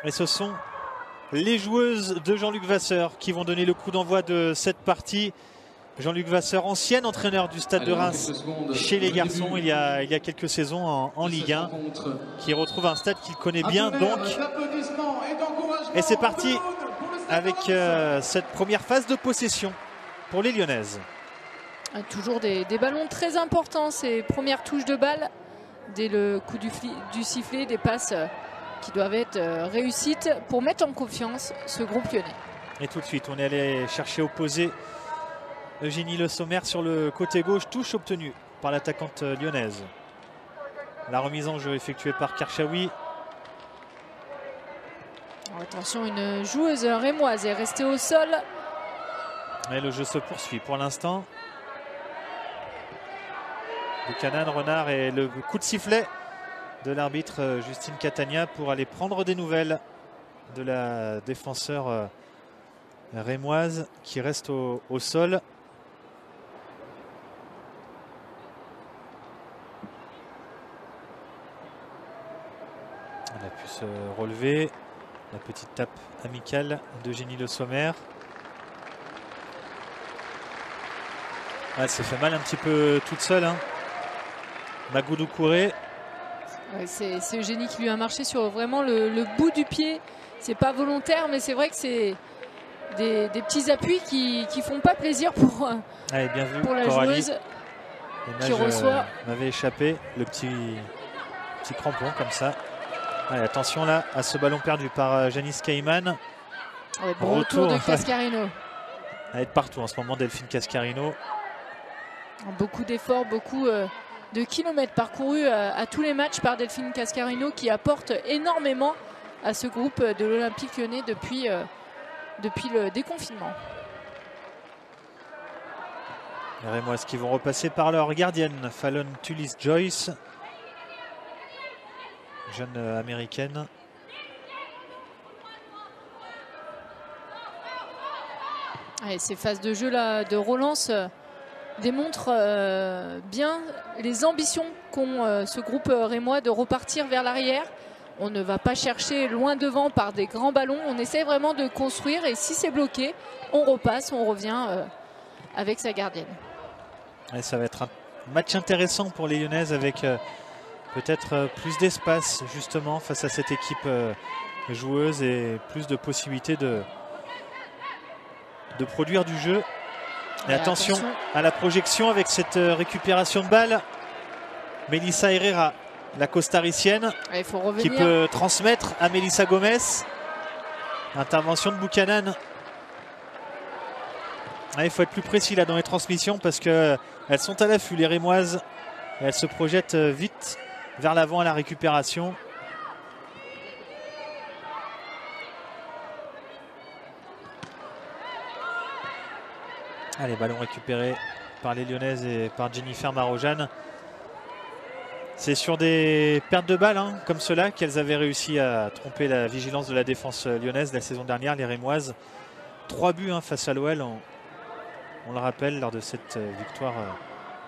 Et ce sont les joueuses de Jean-Luc Vasseur qui vont donner le coup d'envoi de cette partie. Jean-Luc Vasseur, ancien entraîneur du Stade de Reims chez les garçons il y a quelques saisons en Ligue 1, qui retrouve un stade qu'il connaît bien donc. Et c'est parti avec cette première phase de possession pour les Lyonnaises. Toujours des ballons très importants, ces premières touches de balle. Dès le coup du sifflet, des passes qui doivent être réussites pour mettre en confiance ce groupe lyonnais. Et tout de suite, on est allé chercher opposer Eugénie Le Sommer sur le côté gauche, touche obtenue par l'attaquante lyonnaise. La remise en jeu effectuée par Karchaoui. Attention, une joueuse rémoise est restée au sol. Et le jeu se poursuit pour l'instant. Buchanan, Renard et le coup de sifflet de l'arbitre Justine Catania pour aller prendre des nouvelles de la défenseur rémoise qui reste au sol. Elle a pu se relever. La petite tape amicale d'Eugénie Le Sommer. Elle s'est fait mal un petit peu toute seule. Magoudou Kouré. Ouais, c'est Eugénie qui lui a marché sur vraiment le bout du pied. C'est pas volontaire, mais c'est vrai que c'est des petits appuis qui font pas plaisir pour, bien vu, pour la Coralie. joueuse qui reçoit. M'avait échappé le petit crampon comme ça. Allez, attention là à ce ballon perdu par Janice Cayman. Ouais, bon retour de Cascarino. Elle est partout en ce moment, Delphine Cascarino. Beaucoup d'efforts, beaucoup de kilomètres parcourus à tous les matchs par Delphine Cascarino, qui apporte énormément à ce groupe de l'Olympique Lyonnais depuis le déconfinement. Les Rémoises qui vont repasser par leur gardienne, Fallon Tullis-Joyce. Jeune américaine. Et ces phases de jeu là de relance démontrent bien les ambitions qu'ont ce groupe rémois de repartir vers l'arrière. On ne va pas chercher loin devant par des grands ballons. On essaie vraiment de construire, et si c'est bloqué, on repasse, on revient avec sa gardienne. Et ça va être un match intéressant pour les Lyonnaises avec peut-être plus d'espace justement face à cette équipe joueuse et plus de possibilités de produire du jeu. Et attention à la projection avec cette récupération de balle. Melissa Herrera, la costaricienne, qui peut transmettre à Melissa Gomez. Intervention de Buchanan. Il faut être plus précis là dans les transmissions parce qu'elles sont à l'affût, les Rémoises. Elles se projettent vite vers l'avant à la récupération. Allez, ballon récupéré par les Lyonnaises et par Jennifer Marojane. C'est sur des pertes de balles comme cela qu'elles avaient réussi à tromper la vigilance de la défense lyonnaise la saison dernière, les Rémoises. 3 buts face à l'OL, on le rappelle, lors de cette victoire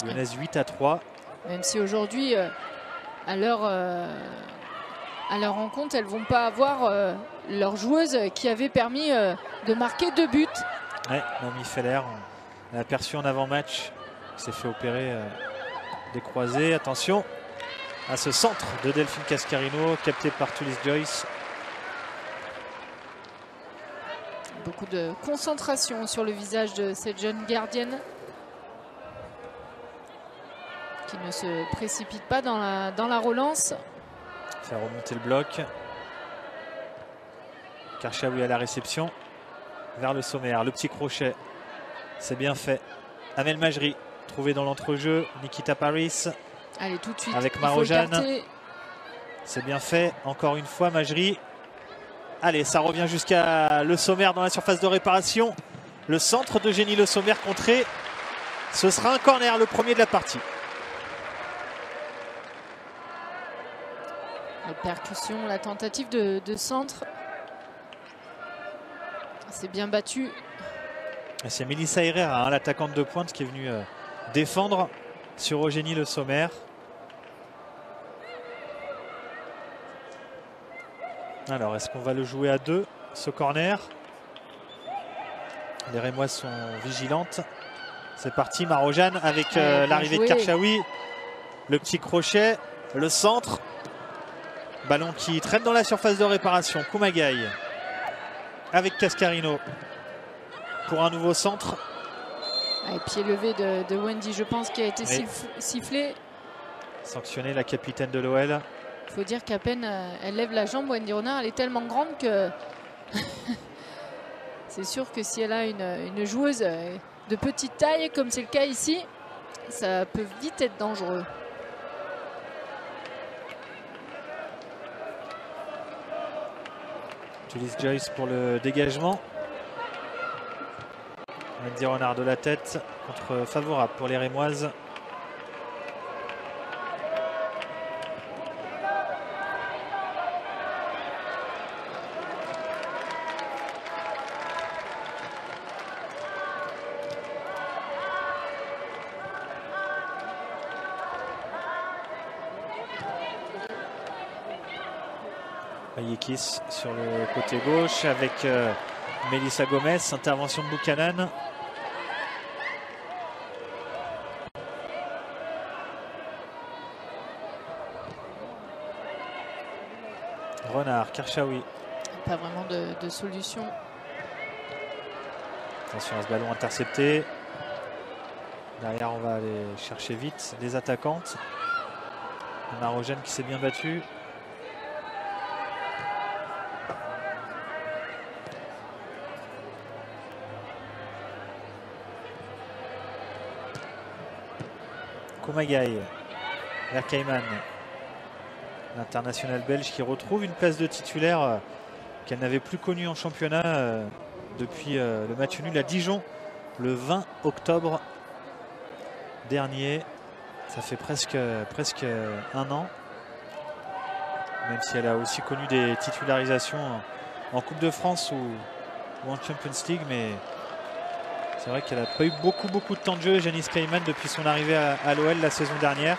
lyonnaise 8-3. Même si aujourd'hui, à leur rencontre, elles ne vont pas avoir leur joueuse qui avait permis de marquer 2 buts. Ouais, Naomi Feller, on l'a aperçu en avant-match, s'est fait opérer des croisés. Attention à ce centre de Delphine Cascarino, capté par Tullis-Joyce. Beaucoup de concentration sur le visage de cette jeune gardienne, qui ne se précipite pas dans la relance. Faire remonter le bloc. Karchaoui à la réception. Vers le sommaire, le petit crochet. C'est bien fait. Amel Majri, trouvé dans l'entrejeu. Nikita Paris. Allez, tout de suite. Avec Marojane. C'est bien fait. Encore une fois, Majri. Allez, ça revient jusqu'à Le Sommer dans la surface de réparation. Le centre d'Eugénie Le Sommer contré. Ce sera un corner, le premier de la partie. La percussion, la tentative de centre. C'est bien battu. C'est Melissa Herrera, l'attaquante de pointe, qui est venue défendre sur Eugénie Le Sommer. Alors, est-ce qu'on va le jouer à 2, ce corner? Les Rémoises sont vigilantes. C'est parti, Marojane avec l'arrivée de Karchaoui. Le petit crochet, le centre. Ballon qui traîne dans la surface de réparation. Kumagai avec Cascarino pour un nouveau centre. Pied levé de Wendy, je pense, qui a été sifflé. Sanctionné la capitaine de l'OL. Il faut dire qu'à peine elle lève la jambe, Wendy Renard, elle est tellement grande que c'est sûr que si elle a une joueuse de petite taille, comme c'est le cas ici, ça peut vite être dangereux. Utilise Joyce pour le dégagement. Wendy Renard de la tête, contre favorable pour les Rémoises. Ayekis sur le côté gauche avec Melissa Gomez, intervention de Buchanan. Renard, Karchaoui. Pas vraiment de solution. Attention à ce ballon intercepté. Derrière, on va aller chercher vite les attaquantes. Marojane qui s'est bien battue. Kumagai vers Cayman, l'international belge qui retrouve une place de titulaire qu'elle n'avait plus connue en championnat depuis le match nul à Dijon le 20 octobre dernier. Ça fait presque un an, même si elle a aussi connu des titularisations en Coupe de France ou en Champions League, mais c'est vrai qu'elle n'a pas eu beaucoup de temps de jeu, Janice Cayman, depuis son arrivée à l'OL la saison dernière.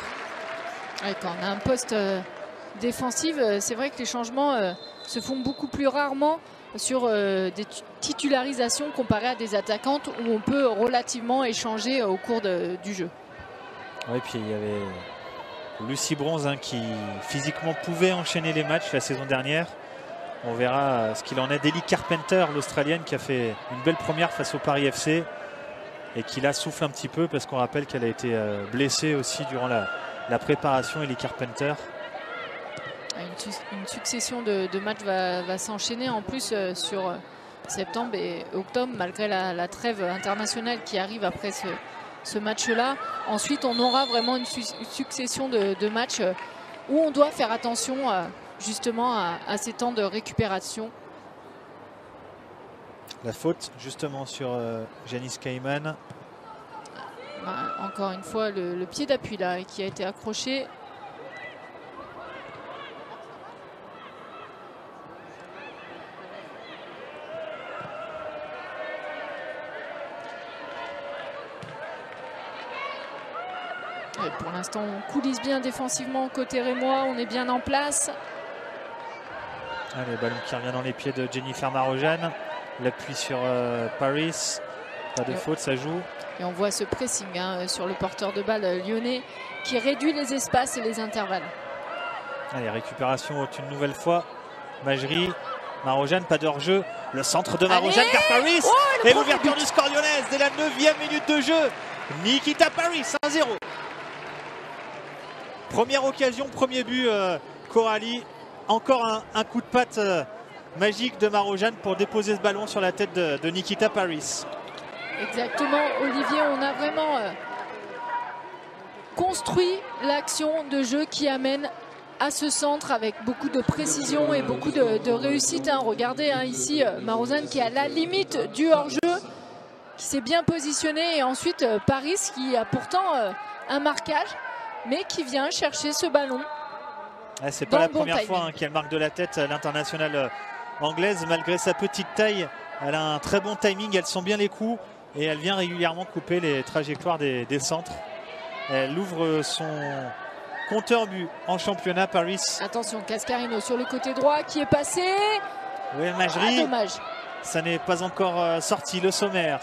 Quand on a un poste défensif, c'est vrai que les changements se font beaucoup plus rarement sur des titularisations comparées à des attaquantes où on peut relativement échanger au cours du jeu. Oui, puis il y avait Lucie Bronze qui physiquement pouvait enchaîner les matchs la saison dernière. On verra ce qu'il en est d'Ellie Carpenter, l'Australienne, qui a fait une belle première face au Paris FC et qui là souffle un petit peu parce qu'on rappelle qu'elle a été blessée aussi durant la préparation. Ellie Carpenter. Une succession de matchs va s'enchaîner en plus sur septembre et octobre, malgré la trêve internationale qui arrive après ce match-là. Ensuite, on aura vraiment une succession de matchs où on doit faire attention justement à ces temps de récupération. La faute justement sur Janice Cayman. Encore une fois, le pied d'appui là qui a été accroché. Et pour l'instant, on coulisse bien défensivement côté rémois, on est bien en place. Allez, ballon qui revient dans les pieds de Jennifer Marojane. L'appui sur Paris. Pas de faute, ça joue. Et on voit ce pressing sur le porteur de balle lyonnais qui réduit les espaces et les intervalles. Allez, récupération haute une nouvelle fois. Majerie, Marojane, pas de hors-jeu. Le centre de Marojane vers Paris. Et l'ouverture du score lyonnaise dès la 9e minute de jeu. Nikita Paris, 1-0. Première occasion, premier but, Coralie. Encore un coup de patte magique de Marojane pour déposer ce ballon sur la tête de Nikita Paris. Exactement, Olivier, on a vraiment construit l'action de jeu qui amène à ce centre avec beaucoup de précision et beaucoup de réussite. Regardez ici Marojane qui est à la limite du hors-jeu, qui s'est bien positionné, et ensuite Paris qui a pourtant un marquage, mais qui vient chercher ce ballon. C'est pas la première fois qu'elle marque de la tête, l'internationale anglaise. Malgré sa petite taille, elle a un très bon timing, elle sent bien les coups et elle vient régulièrement couper les trajectoires des centres. Elle ouvre compteur but en championnat, Paris. Attention, Cascarino sur le côté droit qui est passé. Oui, Majri. Dommage. Ça n'est pas encore sorti, le sommaire.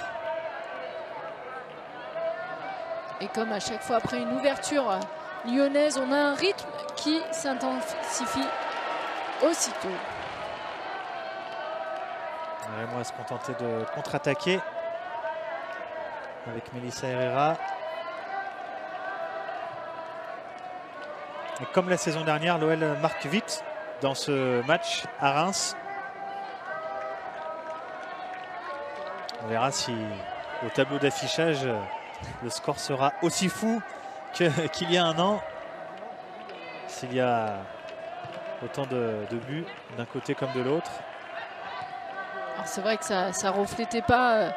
Et comme à chaque fois après une ouverture lyonnaise, on a un rythme qui s'intensifie aussitôt. Rémois va se contenter de contre-attaquer avec Melissa Herrera. Et comme la saison dernière, l'OL marque vite dans ce match à Reims. On verra si au tableau d'affichage le score sera aussi fou qu'il y a un an. S'il y a autant de buts d'un côté comme de l'autre. C'est vrai que ça ne reflétait pas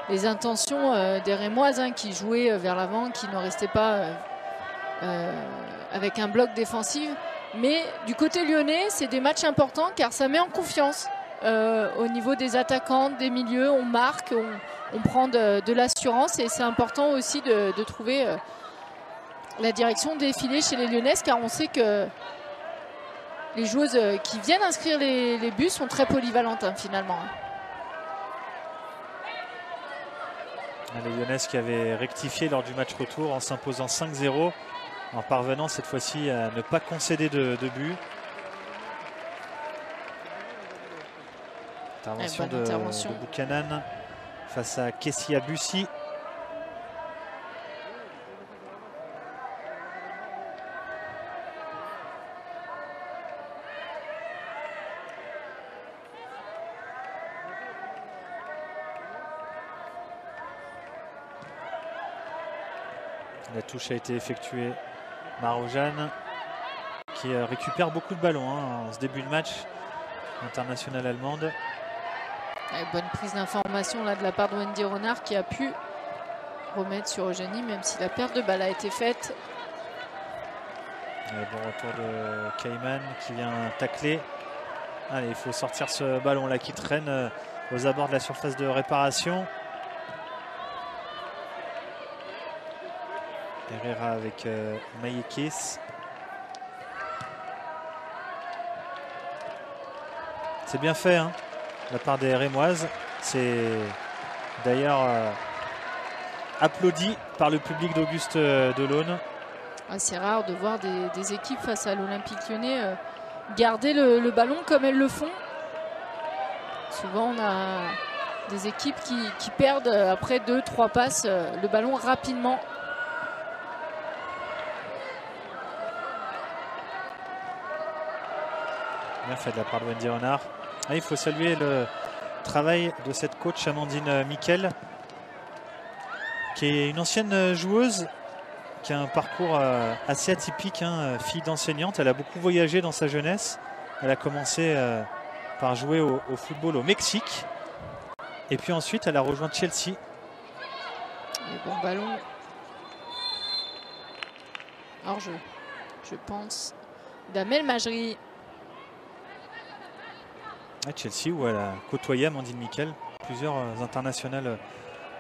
les intentions des Rémoises qui jouaient vers l'avant, qui ne restaient pas avec un bloc défensif. Mais du côté lyonnais, c'est des matchs importants car ça met en confiance au niveau des attaquants, des milieux. On marque, on prend de l'assurance et c'est important aussi de trouver la direction défilée chez les Lyonnaises car on sait que les joueuses qui viennent inscrire les buts sont très polyvalentes finalement. Les Lyonnaises qui avaient rectifié lors du match retour en s'imposant 5-0, en parvenant cette fois-ci à ne pas concéder de but. Intervention de Buchanan face à Kessia Bussi. La touche a été effectuée. Marojane qui récupère beaucoup de ballons en ce début de match. Internationale allemande. Bonne prise d'information là de la part de Wendy Renard qui a pu remettre sur Eugénie même si la perte de balle a été faite. Bon retour de Cayman qui vient tacler. Allez, il faut sortir ce ballon là qui traîne aux abords de la surface de réparation. Herrera avec Maïekis. C'est bien fait de la part des Rémoises. C'est d'ailleurs applaudi par le public d'Auguste Delaune. C'est rare de voir des équipes face à l'Olympique Lyonnais garder le ballon comme elles le font. Souvent on a des équipes qui perdent après 2-3 passes le ballon rapidement. Bien fait de la part de Wendy Renard. Il faut saluer le travail de cette coach Amandine Miquel, qui est une ancienne joueuse, qui a un parcours assez atypique, fille d'enseignante. Elle a beaucoup voyagé dans sa jeunesse. Elle a commencé par jouer au football au Mexique. Et puis ensuite, elle a rejoint Chelsea. Et bon ballon. Hors jeu, je pense. Damel Majri. Chelsea où elle a côtoyé Amandine Miquel, plusieurs internationales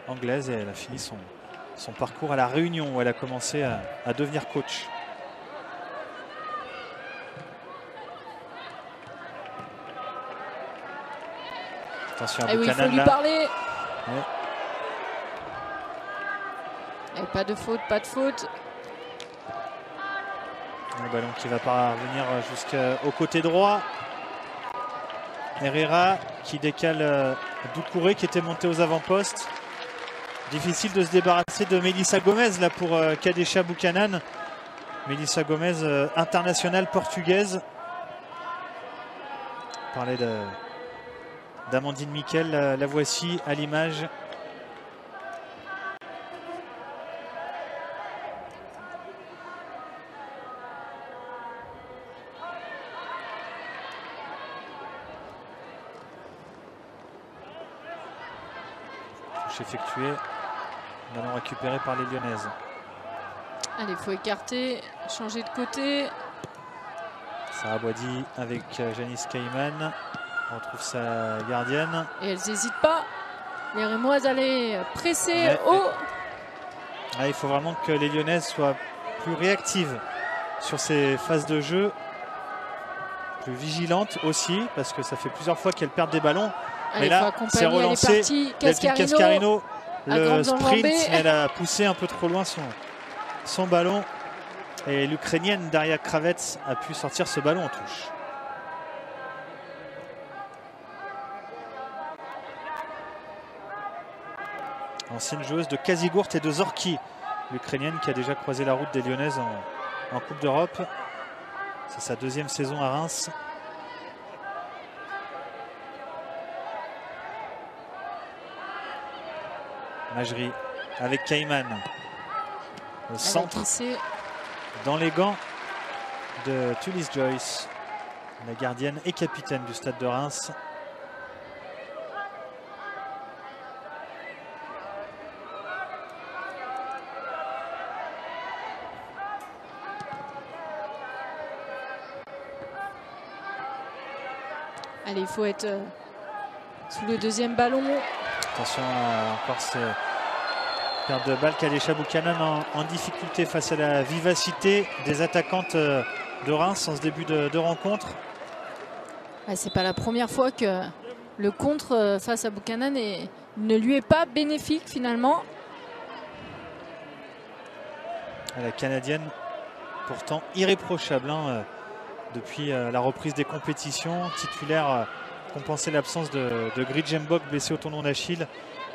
anglaises, et elle a fini son parcours à La Réunion où elle a commencé à devenir coach. Attention à Buchanan, oui, il faut lui parler. Ouais. Et pas de faute, pas de faute. Le ballon qui va parvenir jusqu'au côté droit. Herrera qui décale Doucouré qui était monté aux avant-postes. Difficile de se débarrasser de Melissa Gomez là pour Kadesha Buchanan. Melissa Gomez, internationale portugaise. On parlait d'Amandine Miquel, la voici à l'image. Effectué, ballon récupéré par les Lyonnaises. Allez, il faut écarter, changer de côté. Sarah Boidi avec Janice Cayman. On retrouve sa gardienne. Et elles n'hésitent pas. Les Rémoises allaient presser haut. Il faut vraiment que les Lyonnaises soient plus réactives sur ces phases de jeu. Plus vigilante aussi, parce que ça fait plusieurs fois qu'elle perd des ballons. Allez, mais là, c'est relancé. Cascarino, le sprint, elle a poussé un peu trop loin son ballon. Et l'Ukrainienne Daria Kravets a pu sortir ce ballon en touche. Ancienne joueuse de Kazigurt et de Zorki, l'Ukrainienne qui a déjà croisé la route des Lyonnaises en Coupe d'Europe. C'est sa deuxième saison à Reims. Majri avec Kaiman. Le centre dans les gants de Tulis Joyce, la gardienne et capitaine du Stade de Reims. Allez, il faut être sous le deuxième ballon. Attention à encore ces pertes de balle. Kalecha Buchanan en difficulté face à la vivacité des attaquantes de Reims en ce début de rencontre. C'est pas la première fois que le contre face à Buchanan ne lui est pas bénéfique finalement. La Canadienne pourtant irréprochable depuis la reprise des compétitions, titulaire, compenser l'absence de Gridjembok blessé au tendon d'Achille.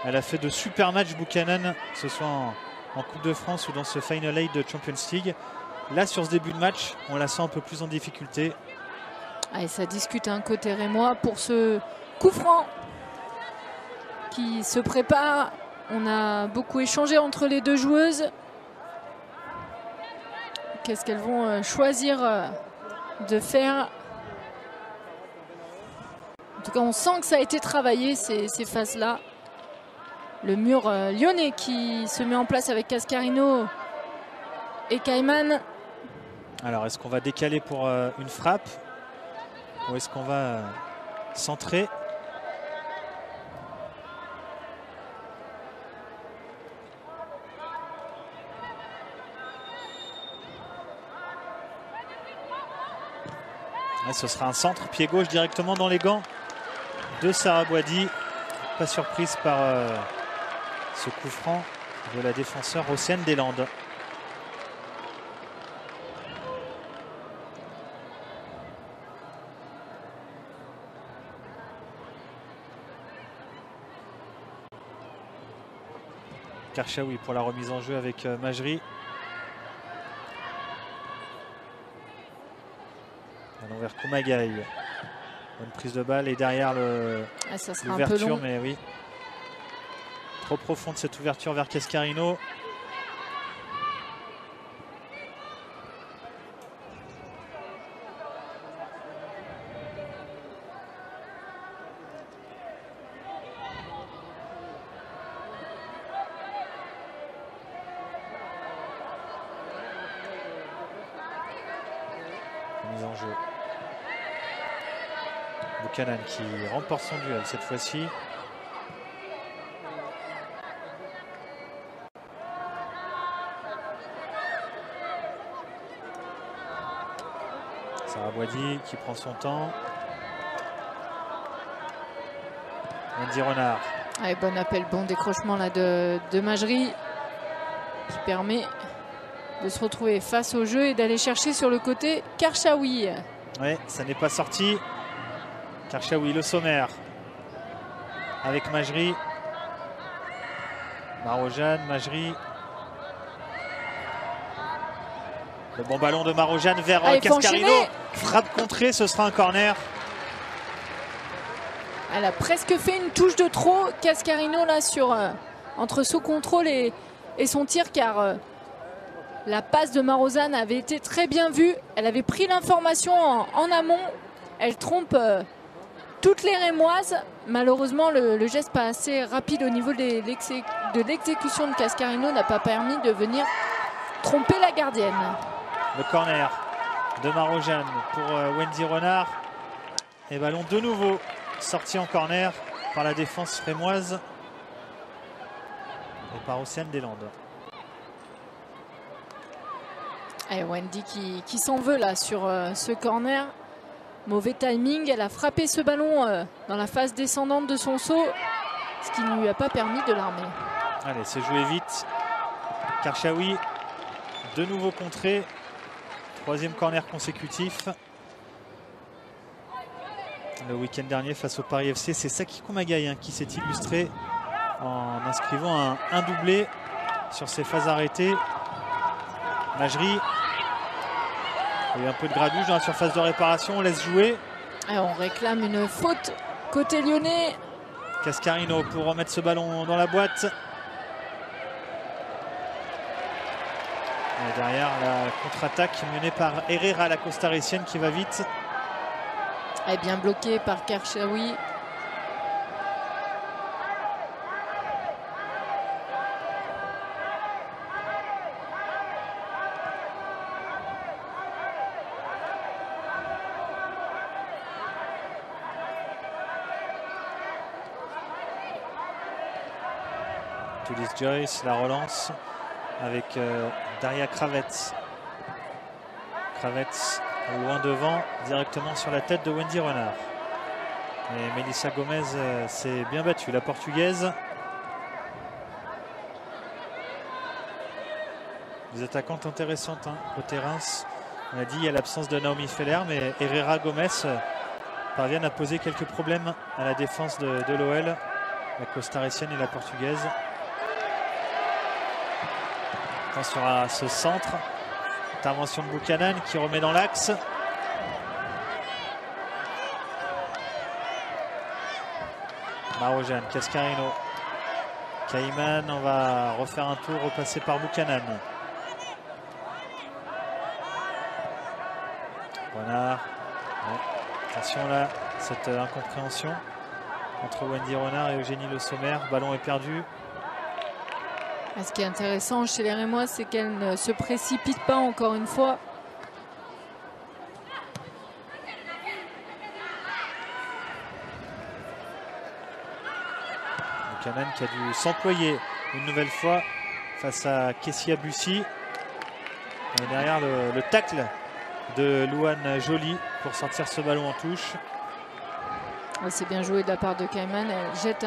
Elle a fait de super matchs Buchanan, que ce soit en Coupe de France ou dans ce Final 8 de Champions League. Là, sur ce début de match, on la sent un peu plus en difficulté. Et ça discute côté rémois pour ce coup franc qui se prépare. On a beaucoup échangé entre les deux joueuses. Qu'est-ce qu'elles vont choisir de faire? En tout cas, on sent que ça a été travaillé, ces phases-là. Le mur lyonnais qui se met en place avec Cascarino et Kaiman. Alors, est-ce qu'on va décaler pour une frappe ou est-ce qu'on va centrer? Là, ce sera un centre, pied gauche directement dans les gants de Sarah Boidi. Pas surprise par ce coup franc de la défenseur Océane Deslandes. Karchaoui pour la remise en jeu avec Majri. Allons vers Koumagaï. Bonne prise de balle et derrière l'ouverture, mais oui. Trop profonde cette ouverture vers Cascarino. Mise en jeu. Buchanan qui remporte son duel cette fois-ci. Sarah Boidi qui prend son temps. Wendy Renard. Allez, bon appel, bon décrochement là de Majri qui permet de se retrouver face au jeu et d'aller chercher sur le côté Karchaoui. Oui, ça n'est pas sorti. Karchaoui, le sommaire. Avec Majri. Marojane, Majri. Le bon ballon de Marojane vers Cascarino. Frappe contrée, ce sera un corner. Elle a presque fait une touche de trop, Cascarino, là, entre son contrôle et son tir, car la passe de Marojane avait été très bien vue. Elle avait pris l'information en amont. Elle trompe toutes les Rémoises. Malheureusement, le geste pas assez rapide au niveau de l'exécution de Cascarino n'a pas permis de venir tromper la gardienne. Le corner de Marojane pour Wendy Renard. Et ballon de nouveau sorti en corner par la défense rémoise et par Océane Deslandes. Et Wendy qui s'en veut là sur ce corner. Mauvais timing, elle a frappé ce ballon dans la phase descendante de son saut, ce qui ne lui a pas permis de l'armer. Allez, c'est joué vite. Karchaoui, de nouveau contré. 3e corner consécutif. Le week-end dernier face au Paris FC, c'est Sakiko Magaï qui s'est illustré en inscrivant un doublé sur ses phases arrêtées. Majri. Il y a eu un peu de grabuge dans la surface de réparation, on laisse jouer. Et on réclame une faute côté lyonnais. Cascarino pour remettre ce ballon dans la boîte. Et derrière la contre-attaque menée par Herrera, la costaricienne qui va vite. Elle est bien bloquée par Karchaoui. Tulis Joyce, la relance avec Daria Kravets. Kravets loin devant, directement sur la tête de Wendy Renard. Et Melissa Gomez s'est bien battue, la portugaise. Des attaquantes intéressantes côté Reims. On a dit il y a l'absence de Naomi Feller, mais Herrera Gomez parviennent à poser quelques problèmes à la défense de l'OL, la costaricienne et la portugaise. Attention à ce centre. Intervention de Buchanan qui remet dans l'axe. Marojane, Cascarino. Caïman, on va refaire un tour, repasser par Buchanan. Renard. Ouais. Attention là, cette incompréhension entre Wendy Renard et Eugénie Le Sommer. Ballon est perdu. Ce qui est intéressant chez les Rémois, c'est qu'elle ne se précipite pas encore une fois. Buchanan qui a dû s'employer une nouvelle fois face à Kessia Bussy. Et derrière le tacle de Louane Joly pour sortir ce ballon en touche. C'est bien joué de la part de Caïman. Elle jette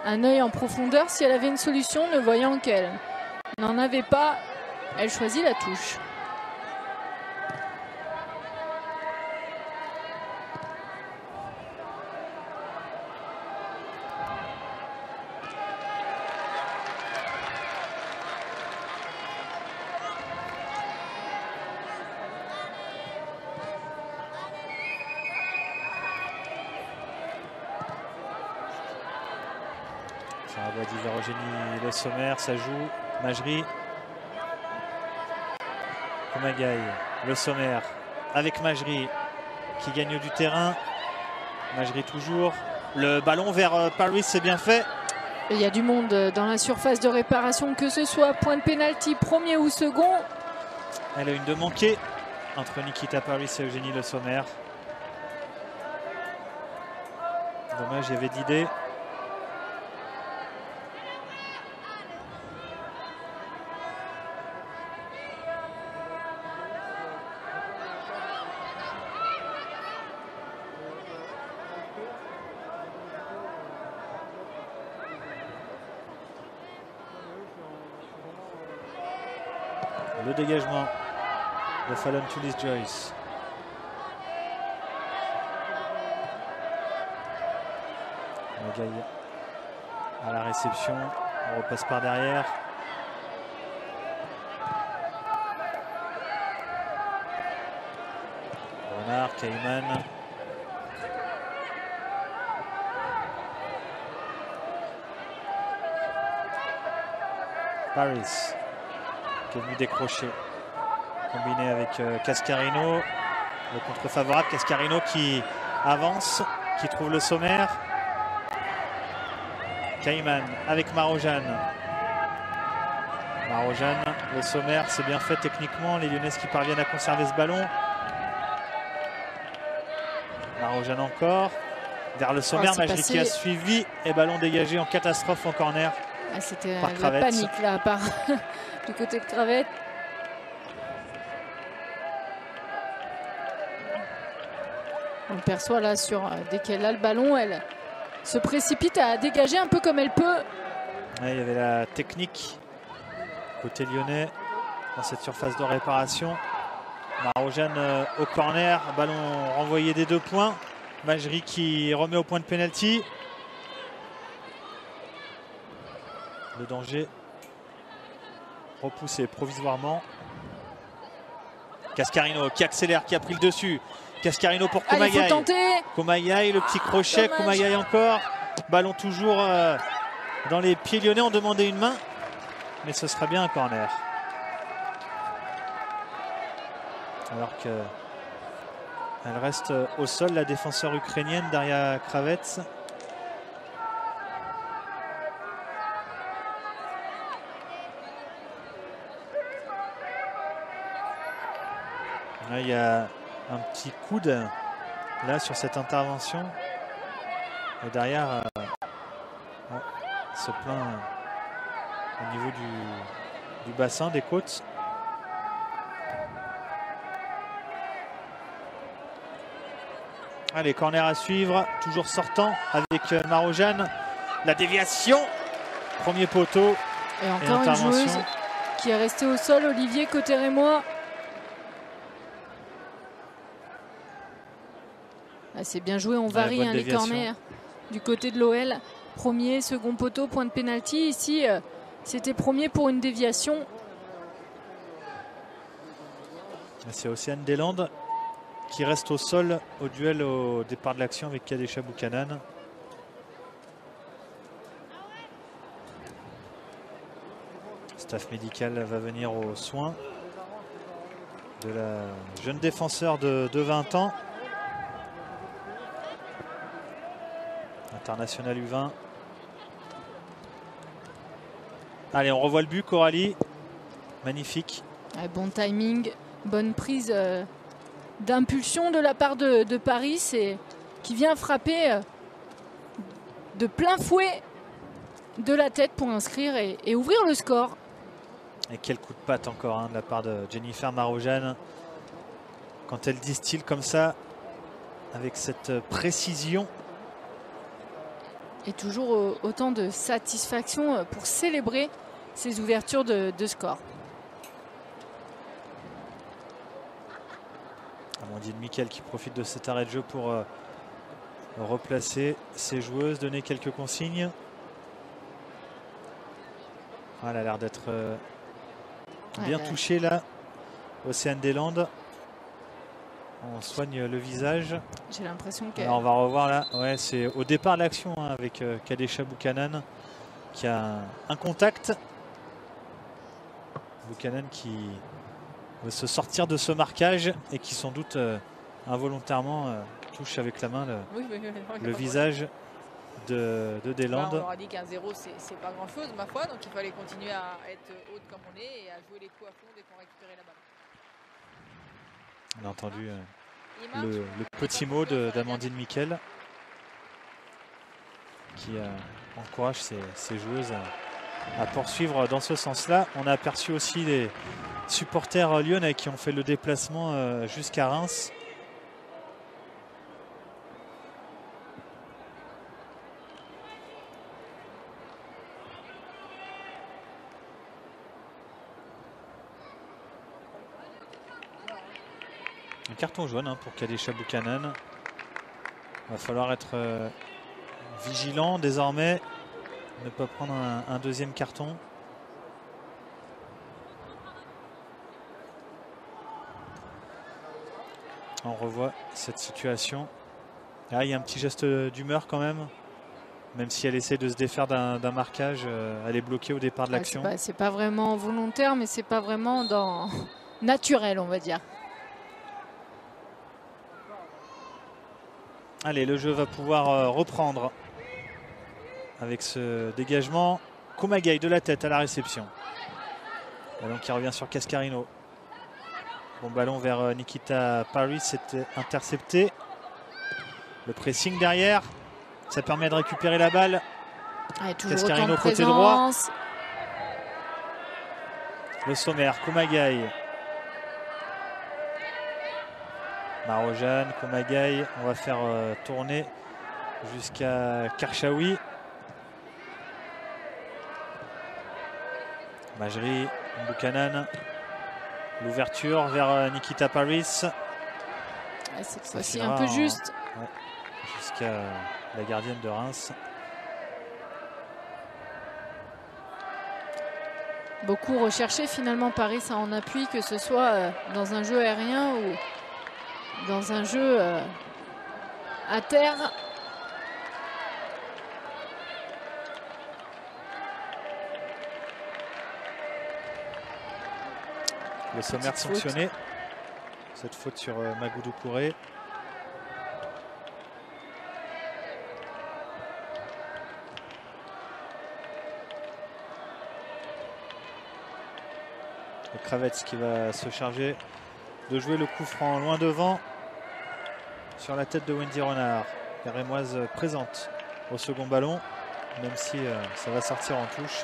un œil en profondeur si elle avait une solution, ne voyant qu'elle n'en avait pas. Elle choisit la touche. Ça va dire Eugénie Le Sommer, ça joue. Majri. Komagaï, Le Sommer avec Majri qui gagne du terrain. Majri toujours. Le ballon vers Paris, c'est bien fait. Il y a du monde dans la surface de réparation, que ce soit point de pénalty, premier ou second. Elle a une de manquée entre Nikita Paris et Eugénie Le Sommer. Dommage, il y avait d'idées. Le dégagement de Fallon Tulis Joyce. Magaï à la réception. On repasse par derrière. Renard, Caïman. Paris qui est venu décrocher. Combiné avec Cascarino. Le contre favorable. Cascarino qui avance, qui trouve Le Sommer. Caïman avec Marojane. Marojane, Le Sommer, c'est bien fait techniquement. Les Lyonnaises qui parviennent à conserver ce ballon. Marojane encore. Vers Le Sommer, Majri qui a suivi. Et ballon dégagé en catastrophe en corner. C'était la panique là, par du côté de Cravette. On le perçoit là dès qu'elle a le ballon, elle se précipite à dégager un peu comme elle peut. Ouais, il y avait la technique côté lyonnais dans cette surface de réparation. Marojane au corner, ballon renvoyé des 2 points. Majri qui remet au point de pénalty. Le danger repoussé provisoirement. Cascarino qui accélère, qui a pris le dessus. Cascarino pour Kumagai. Kumagai, le petit crochet, Kumagai encore. Ballon toujours dans les pieds lyonnais. On demandait une main, mais ce sera bien un corner. Alors qu'elle reste au sol, la défenseur ukrainienne Daria Kravets. Là, il y a un petit coude là sur cette intervention. Et derrière, se plaint au niveau du bassin, des côtes. Allez, corner à suivre, toujours sortant avec Marojane. La déviation, premier poteau. Et encore une joueuse qui est restée au sol, Olivier côté rémois. C'est bien joué, on varie les corners du côté de l'OL. Premier, second poteau, point de pénalty. Ici, c'était premier pour une déviation. C'est Océane Deslandes qui reste au sol au duel au départ de l'action avec Kadesha Buchanan. Staff médical va venir aux soins de la jeune défenseur de 20 ans. International U20. Allez, on revoit le but, Coralie. Magnifique. Bon timing, bonne prise d'impulsion de la part de Paris, qui vient frapper de plein fouet de la tête pour inscrire et ouvrir le score. Et quel coup de patte encore de la part de Jennifer Marojane. Quand elle distille comme ça, avec cette précision. Et toujours autant de satisfaction pour célébrer ces ouvertures de score. Amandine Miquel qui profite de cet arrêt de jeu pour replacer ses joueuses, donner quelques consignes. Elle a l'air d'être bien touchée là. Océane Deslandes. On soigne le visage. J'ai l'impression qu'elle... On va revoir là. Ouais, c'est au départ de l'action avec Kadesha Buchanan qui a un contact. Buchanan qui veut se sortir de ce marquage et qui sans doute involontairement touche avec la main le visage de Deslandes. On aura dit qu'un 0 c'est pas grand chose ma foi, donc il fallait continuer à être haute comme on est et à jouer les coups à fond dès qu'on récupérait la balle. On a entendu le petit mot d'Amandine Miquel qui encourage ses joueuses à poursuivre dans ce sens-là. On a aperçu aussi les supporters lyonnais qui ont fait le déplacement jusqu'à Reims. Un carton jaune pour Kadesha Buchanan. Il va falloir être vigilant désormais, ne pas prendre un deuxième carton. On revoit cette situation. Là, il y a un petit geste d'humeur quand même si elle essaie de se défaire d'un marquage, elle est bloquée au départ de l'action. C'est pas vraiment volontaire, mais c'est pas vraiment naturel, on va dire. Allez, le jeu va pouvoir reprendre avec ce dégagement. Kumagai de la tête à la réception. Ballon qui revient sur Cascarino. Bon ballon vers Nikita Paris, c'était intercepté. Le pressing derrière, ça permet de récupérer la balle. Cascarino côté droit. Le sommaire, Kumagai. Marojan, Komagaï, on va faire tourner jusqu'à Karchaoui. Majri, Buchanan. L'ouverture vers Nikita Paris. Cette fois-ci un peu juste. Ouais, jusqu'à la gardienne de Reims. Beaucoup recherché finalement Paris en appui, que ce soit dans un jeu aérien ou dans un jeu à terre. Le sommaire sanctionné. Cette faute sur Magoudou Kouré. Et Kravets qui va se charger de jouer le coup franc loin devant sur la tête de Wendy Renard. La Rémoise présente au second ballon, même si ça va sortir en touche.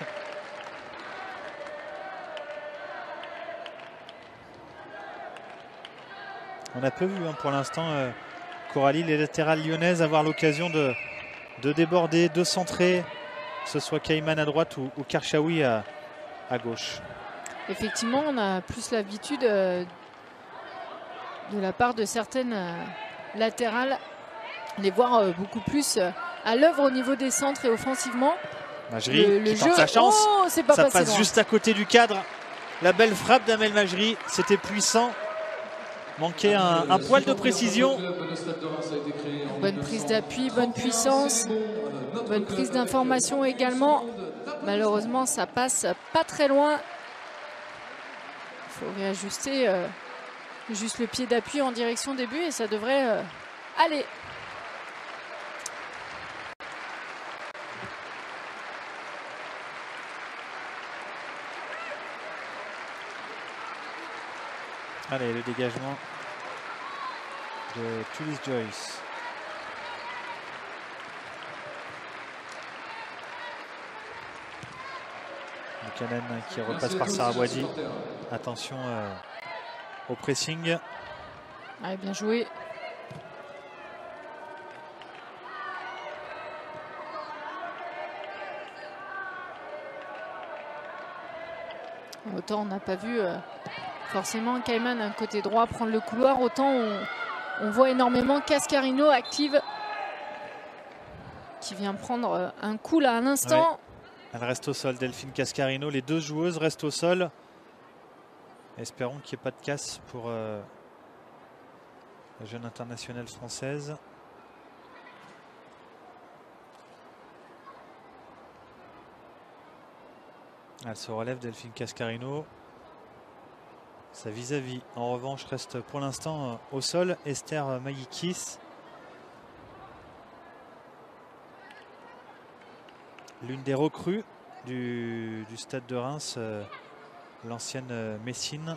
On a peu vu pour l'instant Coralie, les latérales lyonnaises, avoir l'occasion de déborder, de centrer, que ce soit Cayman à droite ou Karchaoui à gauche. Effectivement, on a plus l'habitude de la part de certaines latérales, les voir beaucoup plus à l'œuvre au niveau des centres et offensivement. Majri qui tente sa chance, c'est pas ça passé passe loin. Juste à côté du cadre. La belle frappe d'Amel Majri, c'était puissant. Manquait un poil de précision. Bonne prise d'appui, bonne puissance, bonne prise d'information également. Malheureusement, ça passe pas très loin. Il faut réajuster juste le pied d'appui en direction des buts et ça devrait aller. Allez, le dégagement de Tullis Joyce. Buchanan qui repasse par Sarabouadi. Attention au pressing. Allez, bien joué. Autant on n'a pas vu forcément Cayman un côté droit prendre le couloir, autant on voit énormément Cascarino active qui vient prendre un coup là à l'instant. Ouais. Elle reste au sol, Delphine Cascarino. Les deux joueuses restent au sol. Espérons qu'il n'y ait pas de casse pour la jeune internationale française. Elle se relève, Delphine Cascarino. Sa vis-à-vis, en revanche, reste pour l'instant au sol. Esther Maïkis. L'une des recrues du stade de Reims, l'ancienne Messine.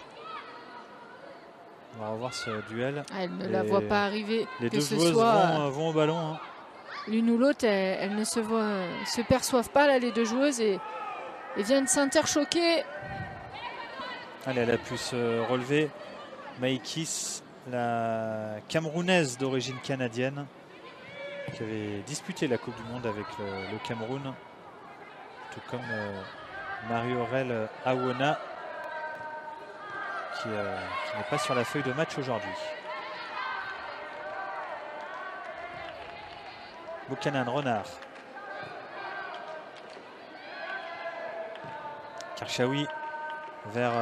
On va revoir ce duel. Elle ne la voit pas arriver. Les deux joueuses vont au ballon. Hein. L'une ou l'autre, elles ne se perçoivent pas, là, les deux joueuses, et viennent s'interchoquer. Allez, elle a pu se relever. Maïkis, la Camerounaise d'origine canadienne, qui avait disputé la Coupe du Monde avec le Cameroun, tout comme Marie-Aurèle Awona, qui n'est pas sur la feuille de match aujourd'hui. Buchanan, Renard. Karchaoui vers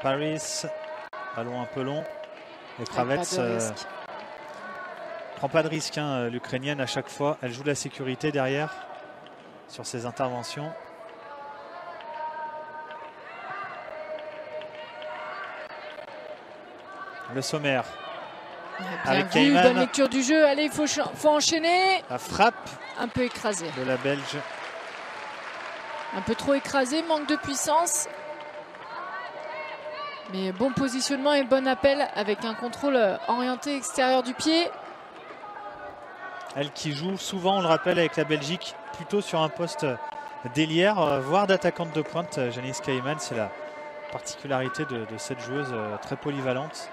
Paris. Ballon un peu long. Et Kravets prend pas de risque, hein, l'Ukrainienne à chaque fois. Elle joue la sécurité derrière sur ses interventions. Le sommaire. Bien avec vu, Cayman. bonne lecture du jeu. Allez, il faut enchaîner. La frappe un peu écrasé. De la Belge. Un peu trop écrasé, manque de puissance. Mais bon positionnement et bon appel avec un contrôle orienté extérieur du pied. Elle qui joue souvent, on le rappelle, avec la Belgique, plutôt sur un poste d'ailière, voire d'attaquante de pointe. Janice Cayman, c'est la particularité de cette joueuse très polyvalente.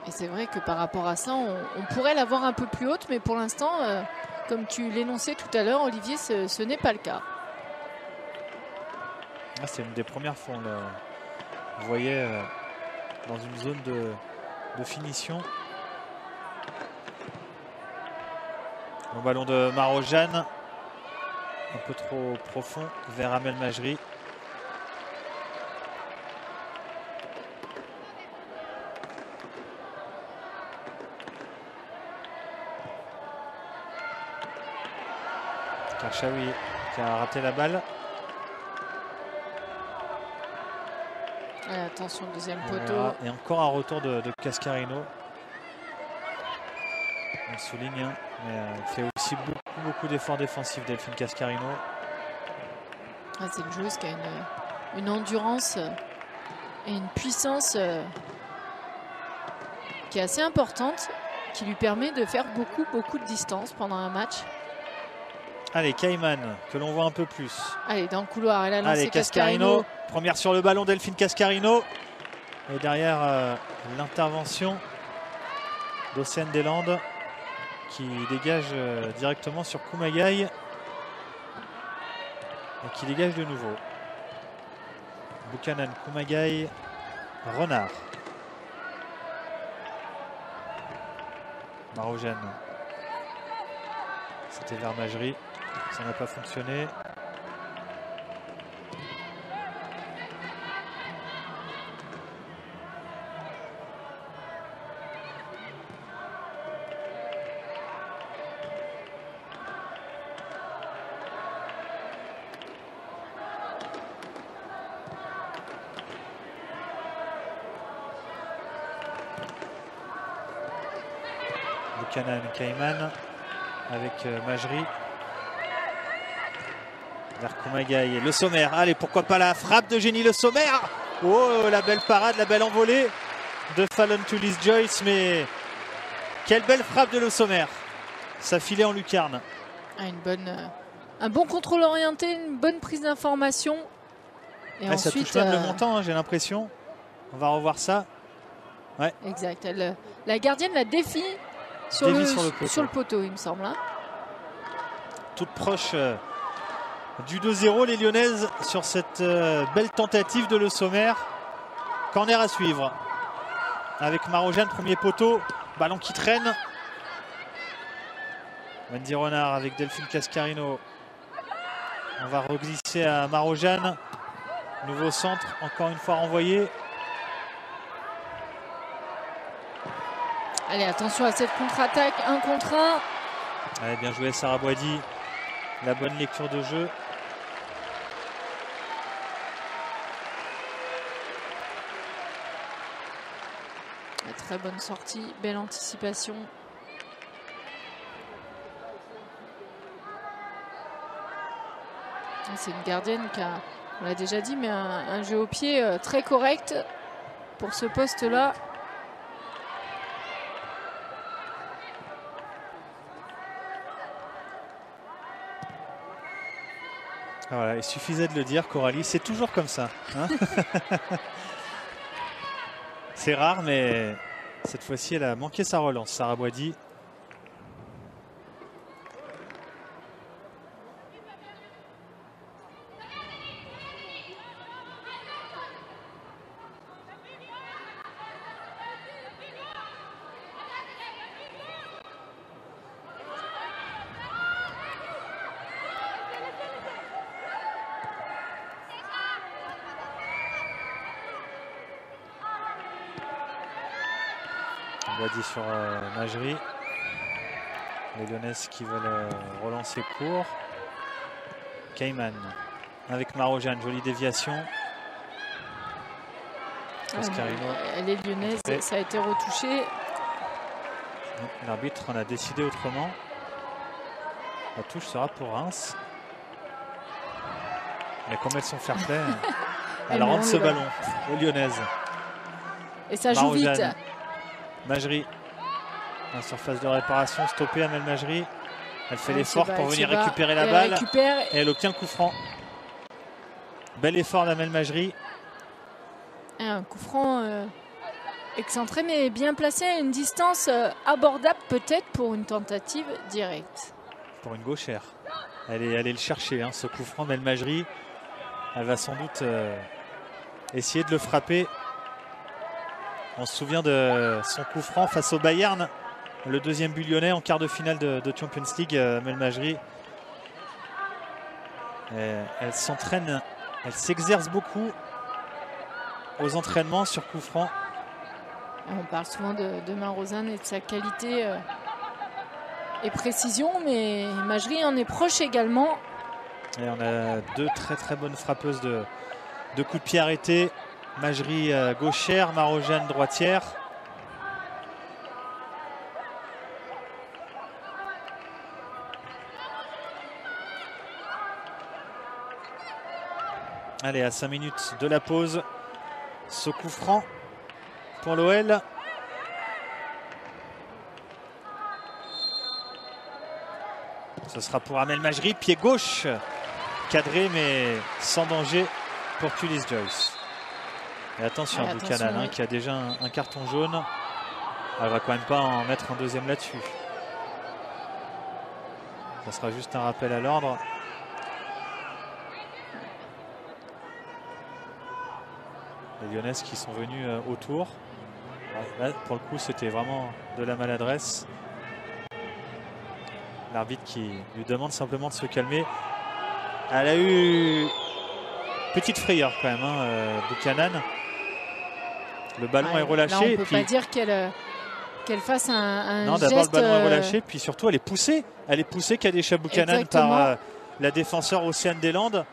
Et c'est vrai que par rapport à ça, on pourrait l'avoir un peu plus haute, mais pour l'instant, comme tu l'énonçais tout à l'heure, Olivier, ce n'est pas le cas. Ah, c'est une des premières fois, vous voyez, dans une zone de finition. Le ballon de Marojane, un peu trop profond vers Amel Majri. Karchaoui qui a raté la balle. Allez, attention, le deuxième poteau. Voilà. Et encore un retour de Cascarino. On souligne, hein, mais il fait aussi beaucoup d'efforts défensifs, Delphine Cascarino. Ah, c'est une joueuse qui a une endurance et une puissance qui est assez importante, qui lui permet de faire beaucoup de distance pendant un match. Allez, Cayman, que l'on voit un peu plus. Allez, dans le couloir, elle a lancé Cascarino. Première sur le ballon, Delphine Cascarino. Et derrière, l'intervention d'Océane Deslandes qui dégage directement sur Kumagai. Et qui dégage de nouveau. Buchanan, Kumagai, Renard. Marojane. C'était vers Majri. Ça n'a pas fonctionné. Buchanan, Cayman avec Majri. Vers Kumagai, Le Sommer. Allez, pourquoi pas la frappe de génie Le Sommer. Oh, la belle parade, la belle envolée de Fallon Tullis-Joyce. Mais quelle belle frappe de Le Sommer. Ça filait en lucarne. Ah, un bon contrôle orienté, une bonne prise d'information. Et ouais, ensuite, ça touche même le montant, hein, j'ai l'impression. On va revoir ça. Ouais. Exact. La gardienne la défie sur le poteau, il me semble. Hein. Toute proche du 2-0, les Lyonnaises sur cette belle tentative de Le Sommer. Corner à suivre. Avec Marojane, premier poteau. Ballon qui traîne. Wendy Renard avec Delphine Cascarino. On va reglisser à Marojane. Nouveau centre, encore une fois renvoyé. Allez, attention à cette contre-attaque, 1 contre 1. Allez, bien joué Sarah Boidi. La bonne lecture de jeu. La très bonne sortie, belle anticipation. C'est une gardienne qui a, on l'a déjà dit, mais un jeu au pied très correct pour ce poste-là. Voilà, il suffisait de le dire, Coralie, c'est toujours comme ça. Hein. C'est rare, mais cette fois-ci, elle a manqué sa relance, Sarah Boidi. Boidi sur Majri. Les Lyonnaises qui veulent relancer court. Cayman avec Marojane, jolie déviation. Cascarino. Elle est lyonnaise, ça a été retouché. L'arbitre en a décidé autrement. La touche sera pour Reims. Mais comme elles sont fair play, elle rentre ce ballon aux Lyonnaises. Et ça joue vite. Majri, en surface de réparation, stoppée Amel Majri. Elle fait l'effort pour venir récupérer la balle. Et elle obtient le coup franc. Bel effort d'Amel Majri. Un coup franc Excentré mais bien placé à une distance abordable peut-être pour une tentative directe. Pour une gauchère. Elle est allée le chercher, hein, ce coup franc d'El-Majri. Elle va sans doute essayer de le frapper. On se souvient de son coup franc face au Bayern, le deuxième but lyonnais en quart de finale de Champions League. El-Majri, elle s'entraîne, elle s'exerce beaucoup aux entraînements sur coup franc. On parle souvent de Marozane et de sa qualité et précision, mais Majri en est proche également. Et on a deux très bonnes frappeuses de coups de pied arrêtés. Majri gauchère, Marozane droitière. Allez, à 5 minutes de la pause, ce coup franc pour l'OL. Ce sera pour Amel Majri, pied gauche, cadré mais sans danger pour Tulis Joyce. Et attention à Buchanan, qui a déjà un carton jaune. Elle va quand même pas en mettre un deuxième là-dessus. Ça sera juste un rappel à l'ordre. Les Lyonnaises qui sont venus autour. Là, pour le coup, c'était vraiment de la maladresse. L'arbitre qui lui demande simplement de se calmer. Elle a eu petite frayeur quand même, hein, Buchanan. Le ballon est relâché. Là, on ne peut pas dire qu'elle fasse un non, geste. D'abord, le ballon est relâché, puis surtout, elle est poussée. Elle est poussée Khadija Buchanan par la défenseur Océane Deslandes.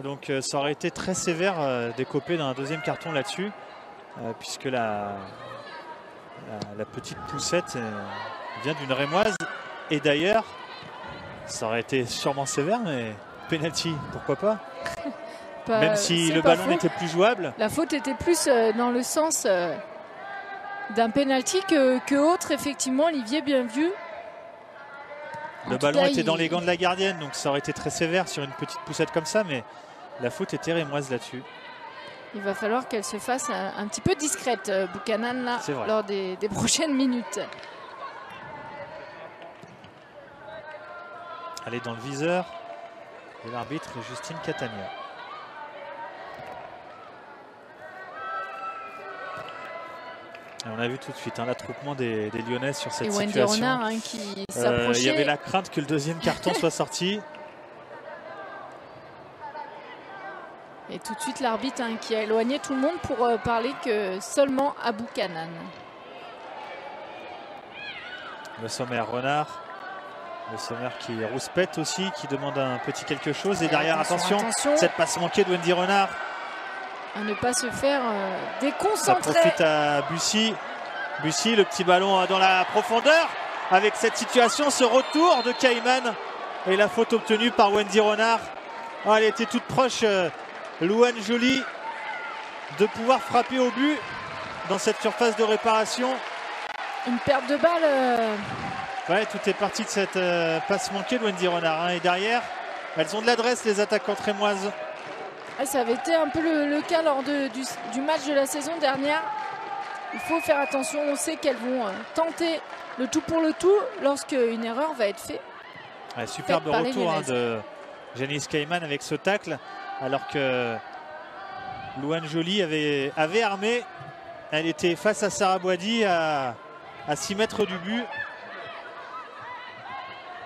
Donc, ça aurait été très sévère d'écoper d'un deuxième carton là-dessus, puisque la petite poussette vient d'une Rémoise. Et d'ailleurs, ça aurait été sûrement sévère, mais penalty, pourquoi pas. Même si le ballon n'était plus jouable. La faute était plus dans le sens d'un penalty que autre, effectivement, Olivier, bien vu. Le ballon était dans les gants de la gardienne, donc ça aurait été très sévère sur une petite poussette comme ça, mais la faute était rémoise là-dessus. Il va falloir qu'elle se fasse un petit peu discrète, Buchanan, là, lors des prochaines minutes. Elle est dans le viseur de l'arbitre Justine Catania. Et on a vu tout de suite l'attroupement des Lyonnais sur cette situation. Et Wendy Renard qui s'approchait. Il y avait la crainte que le deuxième carton soit sorti. Et tout de suite l'arbitre qui a éloigné tout le monde pour parler que seulement à Buchanan. Le sommaire Renard. Le sommaire qui rouspète aussi, qui demande un petit quelque chose. Et derrière, attention, cette passe manquée de Wendy Renard. À ne pas se faire déconcentrer. Ça profite à Bussy. Bussy, le petit ballon dans la profondeur. Avec cette situation, ce retour de Cayman. Et la faute obtenue par Wendy Renard. Oh, elle était toute proche, Louane Joly, de pouvoir frapper au but dans cette surface de réparation. Une perte de balle. Ouais, tout est parti de cette passe manquée de Wendy Renard. Et derrière, elles ont de l'adresse, les attaquantes rémoises. Ça avait été un peu le cas lors du match de la saison dernière. Il faut faire attention. On sait qu'elles vont tenter le tout pour le tout lorsqu'une erreur va être faite. Ouais, superbe retour de Janice Cayman avec ce tacle. Alors que Louane Joly avait armé. Elle était face à Sarah Boidi à 6 mètres du but.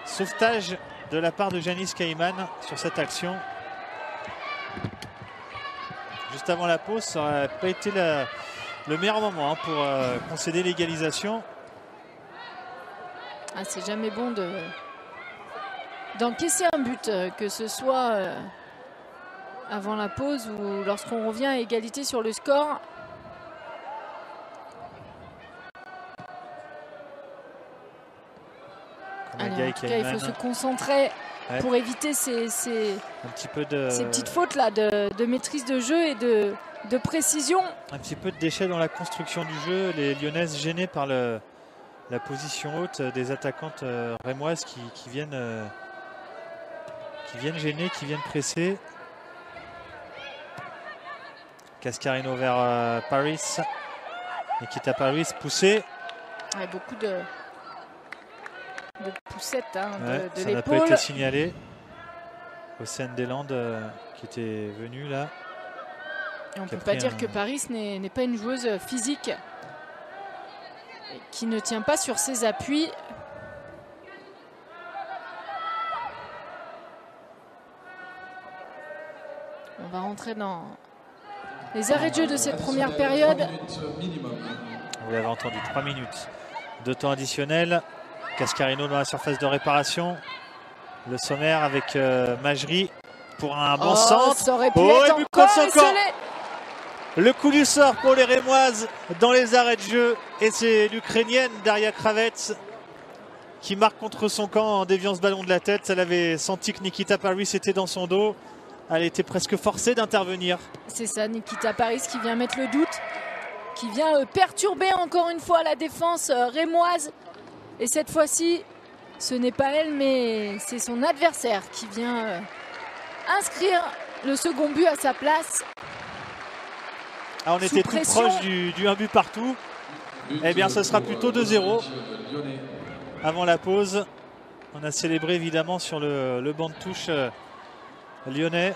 Sauvetage de la part de Janice Cayman sur cette action. Juste avant la pause, ça n'aurait pas été le meilleur moment pour concéder l'égalisation. C'est jamais bon d'encaisser un but, que ce soit avant la pause ou lorsqu'on revient à égalité sur le score. Allez, en tout cas, il faut se concentrer pour éviter ces petites fautes là de maîtrise de jeu et de précision. Un petit peu de déchets dans la construction du jeu. Les Lyonnaises gênées par la position haute des attaquantes rémoises qui viennent gêner, qui viennent presser. Cascarino vers Paris. Nikita Paris poussé. Ouais, beaucoup de poussettes hein, de ça n'a pas l'épaule. été signalé. Océane Deslandes qui était venue là. Et on ne peut pas dire que Paris n'est pas une joueuse physique qui ne tient pas sur ses appuis. On va rentrer dans les arrêts de jeu de cette première période. Vous l'avez entendu, 3 minutes de temps additionnel. Cascarino dans la surface de réparation. Le sommaire avec Majri pour un bon centre. Ça aurait pu être encore esselé. Le coup du sort pour les Rémoises dans les arrêts de jeu. Et c'est l'Ukrainienne Daria Kravets qui marque contre son camp en déviant ce ballon de la tête. Elle avait senti que Nikita Paris était dans son dos. Elle était presque forcée d'intervenir. C'est ça, Nikita Paris qui vient mettre le doute, qui vient perturber encore une fois la défense rémoise. Et cette fois-ci, ce n'est pas elle, mais c'est son adversaire qui vient inscrire le second but à sa place. Ah, on était tout proche du 1 but partout. Eh bien, ce sera plutôt 2-0. Avant la pause, on a célébré évidemment sur le banc de touche lyonnais.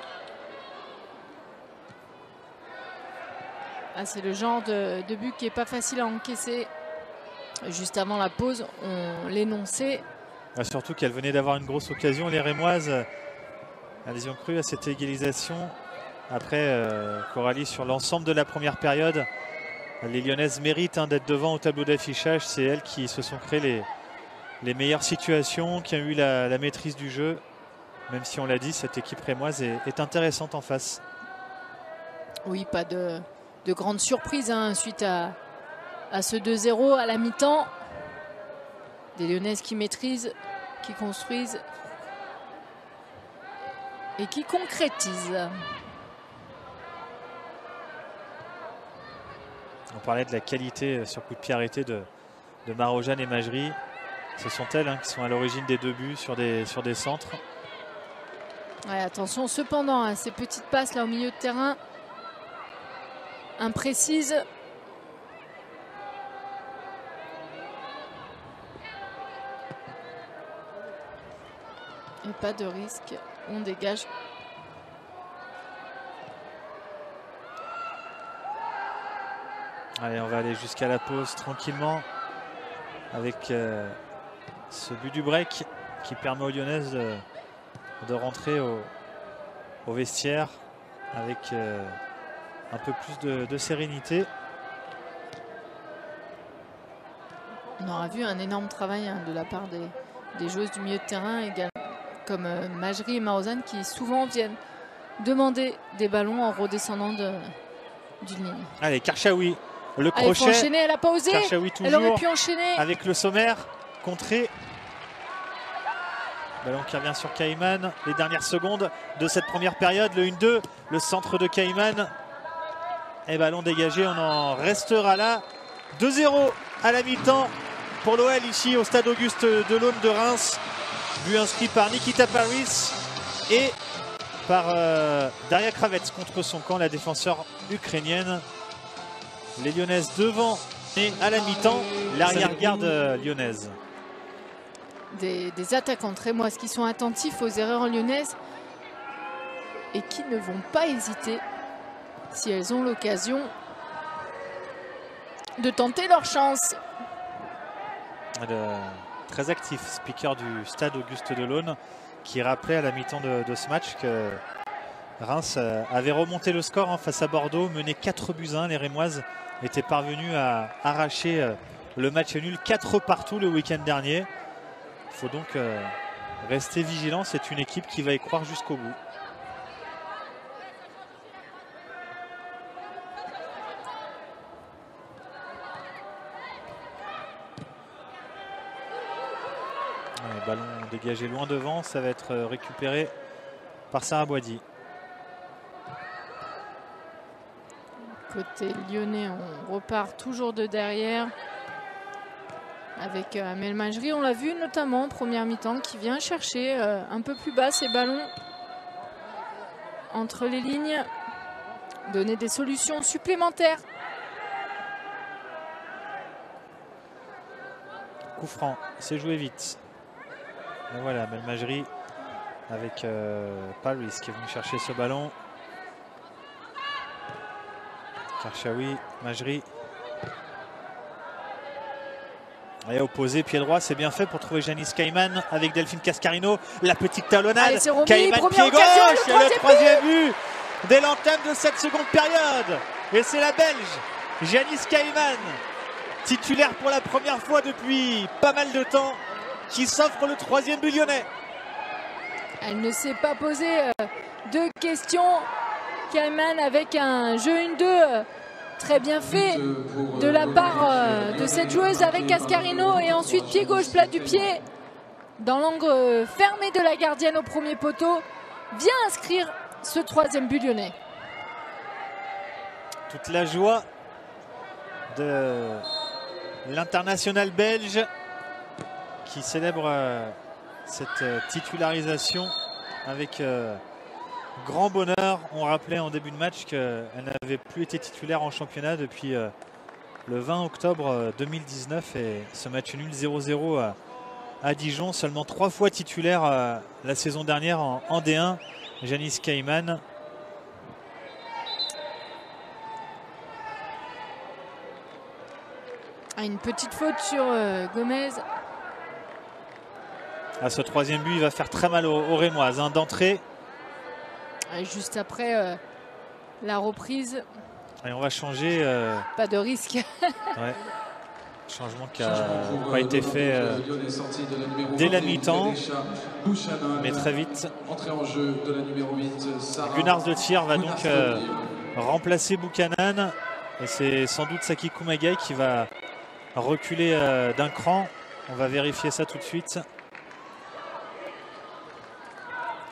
Ah, c'est le genre de but qui n'est pas facile à encaisser. Juste avant la pause, on l'énonçait. Ah, surtout qu'elle venait d'avoir une grosse occasion. Les Rémoises, elles y ont cru à cette égalisation. Après, Coralie, sur l'ensemble de la première période, les Lyonnaises méritent d'être devant au tableau d'affichage. C'est elles qui se sont créées les meilleures situations, qui ont eu la maîtrise du jeu. Même si on l'a dit, cette équipe rémoise est intéressante en face. Oui, pas de grande surprise suite à ce 2-0 à la mi-temps. Des Lyonnaises qui maîtrisent, qui construisent et qui concrétisent. On parlait de la qualité sur coup de pied arrêté de Marojane et Majri. Ce sont elles qui sont à l'origine des 2 buts sur des centres. Ouais, attention cependant à ces petites passes là au milieu de terrain. Imprécises. Et pas de risque. On dégage. Allez, on va aller jusqu'à la pause tranquillement avec ce but du break qui permet aux Lyonnaises de rentrer au vestiaire avec un peu plus de sérénité. On aura vu un énorme travail de la part des joueuses du milieu de terrain également, comme Majri et Marozane qui souvent viennent demander des ballons en redescendant d'une ligne. Allez, Karchaoui, le crochet. Elle faut enchaîner, elle n'a pas osé. Karchaoui toujours. Elle aurait pu enchaîner. Avec le sommaire, contré. Ballon qui revient sur Kaiman. Les dernières secondes de cette première période. Le 1-2, le centre de Kaiman. Et ballon dégagé, on en restera là. 2-0 à la mi-temps pour l'OL ici au stade Auguste Delaune de Reims. But inscrit par Nikita Paris et par Daria Kravets contre son camp, la défenseur ukrainienne. Les Lyonnaises devant et à la mi-temps, l'arrière-garde lyonnaise. Des attaquants rémoises qui sont attentifs aux erreurs lyonnaises et qui ne vont pas hésiter, si elles ont l'occasion, de tenter leur chance. Très actif speaker du stade Auguste Delaune qui rappelait à la mi-temps de ce match que Reims avait remonté le score face à Bordeaux, mené 4-1. Les Rémoises étaient parvenues à arracher le match nul 4 partout le week-end dernier. Il faut donc rester vigilant, c'est une équipe qui va y croire jusqu'au bout. Le ballon dégagé loin devant, ça va être récupéré par Sarah Boidi. Côté lyonnais, on repart toujours de derrière avec Amel Majri. On l'a vu notamment en première mi-temps qui vient chercher un peu plus bas ces ballons entre les lignes, donner des solutions supplémentaires. Coup franc, c'est joué vite. Et voilà, Belmajri avec Paris qui est venu chercher ce ballon. Karchaoui, Majri. Et opposé, pied droit, c'est bien fait pour trouver Janice Cayman avec Delphine Cascarino. La petite talonnade. Cayman pied gauche, le troisième but dès l'entame de cette seconde période. Et c'est la Belge, Janice Cayman, titulaire pour la première fois depuis pas mal de temps, qui s'offre le troisième but lyonnais. Elle ne s'est pas posé de questions. Cayman avec un jeu 1-2 très bien fait de la part de cette joueuse avec Cascarino. Et ensuite pied gauche, plat du pied dans l'angle fermé de la gardienne au premier poteau. Vient inscrire ce troisième but lyonnais. Toute la joie de l'international belge qui célèbre cette titularisation avec grand bonheur. On rappelait en début de match qu'elle n'avait plus été titulaire en championnat depuis le 20 octobre 2019 et ce match nul 0-0 à Dijon. Seulement 3 fois titulaire la saison dernière en D1. Janice Cayman. Une petite faute sur Gomez. À ce troisième but, il va faire très mal aux Rémoises d'entrée. Juste après la reprise. Et on va changer. Pas de risque. Ouais. Changement qui n'a pas été fait dès la mi-temps, mais très vite. Gunars de Tir va donc remplacer Buchanan. Et c'est sans doute Saki Kumagai qui va reculer d'un cran. On va vérifier ça tout de suite.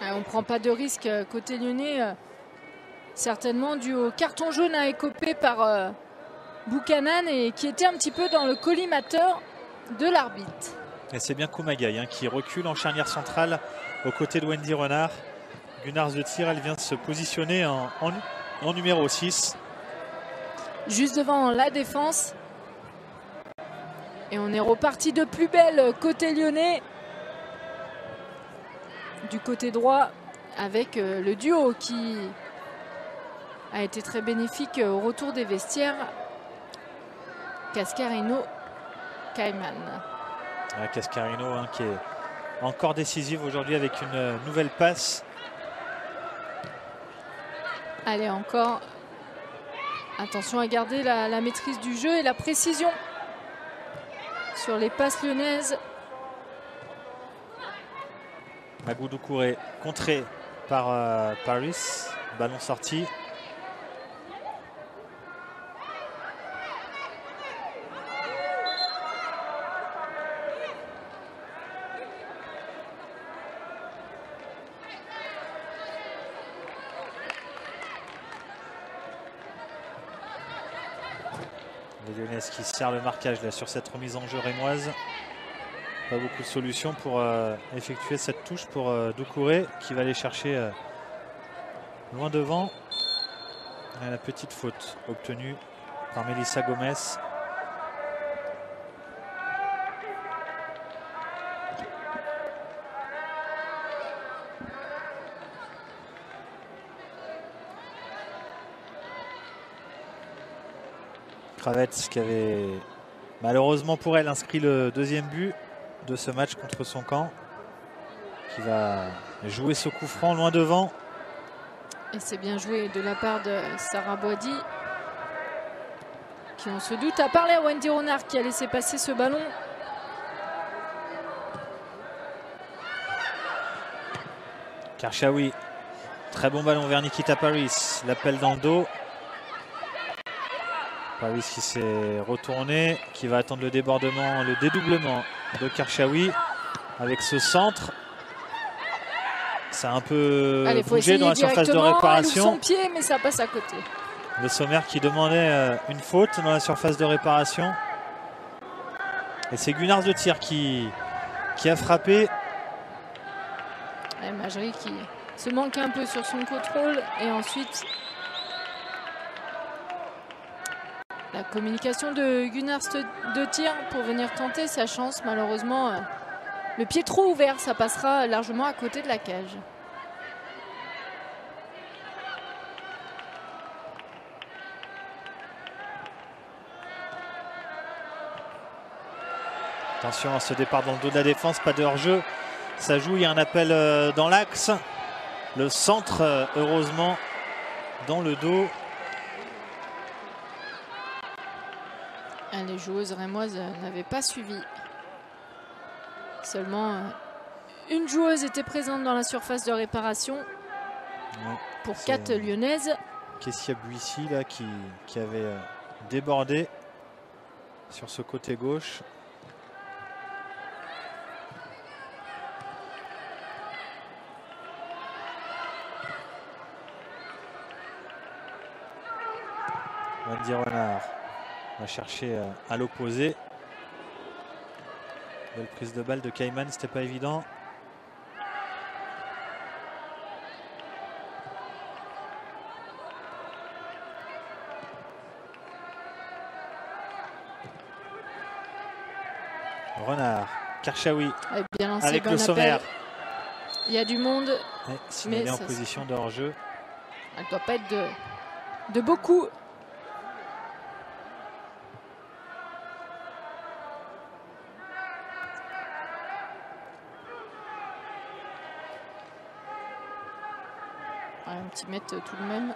On ne prend pas de risque côté lyonnais. Certainement dû au carton jaune à écopé par Buchanan et qui était un petit peu dans le collimateur de l'arbitre. Et c'est bien Kumagai qui recule en charnière centrale aux côtés de Wendy Renard. Gunars de Tir, elle vient de se positionner en numéro 6. Juste devant la défense. Et on est reparti de plus belle côté lyonnais. Du côté droit avec le duo qui a été très bénéfique au retour des vestiaires. Cascarino, Cayman. Cascarino qui est encore décisive aujourd'hui avec une nouvelle passe. Allez, encore. Attention à garder la maîtrise du jeu et la précision sur les passes lyonnaises. Magoudou Kouré contré par Paris. Ballon sorti. Les Lyonnaises qui serrent le marquage là, sur cette remise en jeu rémoise. Pas beaucoup de solutions pour effectuer cette touche pour Doucouré qui va aller chercher loin devant. Et la petite faute obtenue par Melissa Gomez. Kravets qui avait malheureusement pour elle inscrit le deuxième but de ce match contre son camp, qui va jouer ce coup franc loin devant. Et c'est bien joué de la part de Sarah Boidi, qui on se doute a parlé à Wendy Renard qui a laissé passer ce ballon. Karchaoui, très bon ballon vers Nikita Paris, l'appel dans le dos. Paris qui s'est retourné, qui va attendre le débordement, le dédoublement de Karchaoui avec ce centre. Ça a un peu bougé dans la surface de réparation. Son pied, mais ça passe à côté. Le Sommer qui demandait une faute dans la surface de réparation. Et c'est Gunars de Tir qui a frappé. Et Majri qui se manque un peu sur son contrôle et ensuite la Communication de Gunnar de tir pour venir tenter sa chance. Malheureusement, le pied trop ouvert, ça passera largement à côté de la cage. Attention à ce départ dans le dos de la défense, pas de hors-jeu. Ça joue, il y a un appel dans l'axe. Le centre, heureusement, dans le dos. Les joueuses rémoises n'avaient pas suivi. Seulement une joueuse était présente dans la surface de réparation pour 4 lyonnaises. Kessia Buissy là qui avait débordé sur ce côté gauche. Wendy Renard va chercher à l'opposé. Belle prise de balle de Cayman, c'était pas évident. Renard, Karchaoui bien lancé, avec le sommaire. Il y a du monde. Mais en position de hors-jeu. Elle ne doit pas être de beaucoup. Un petit mètre tout de même.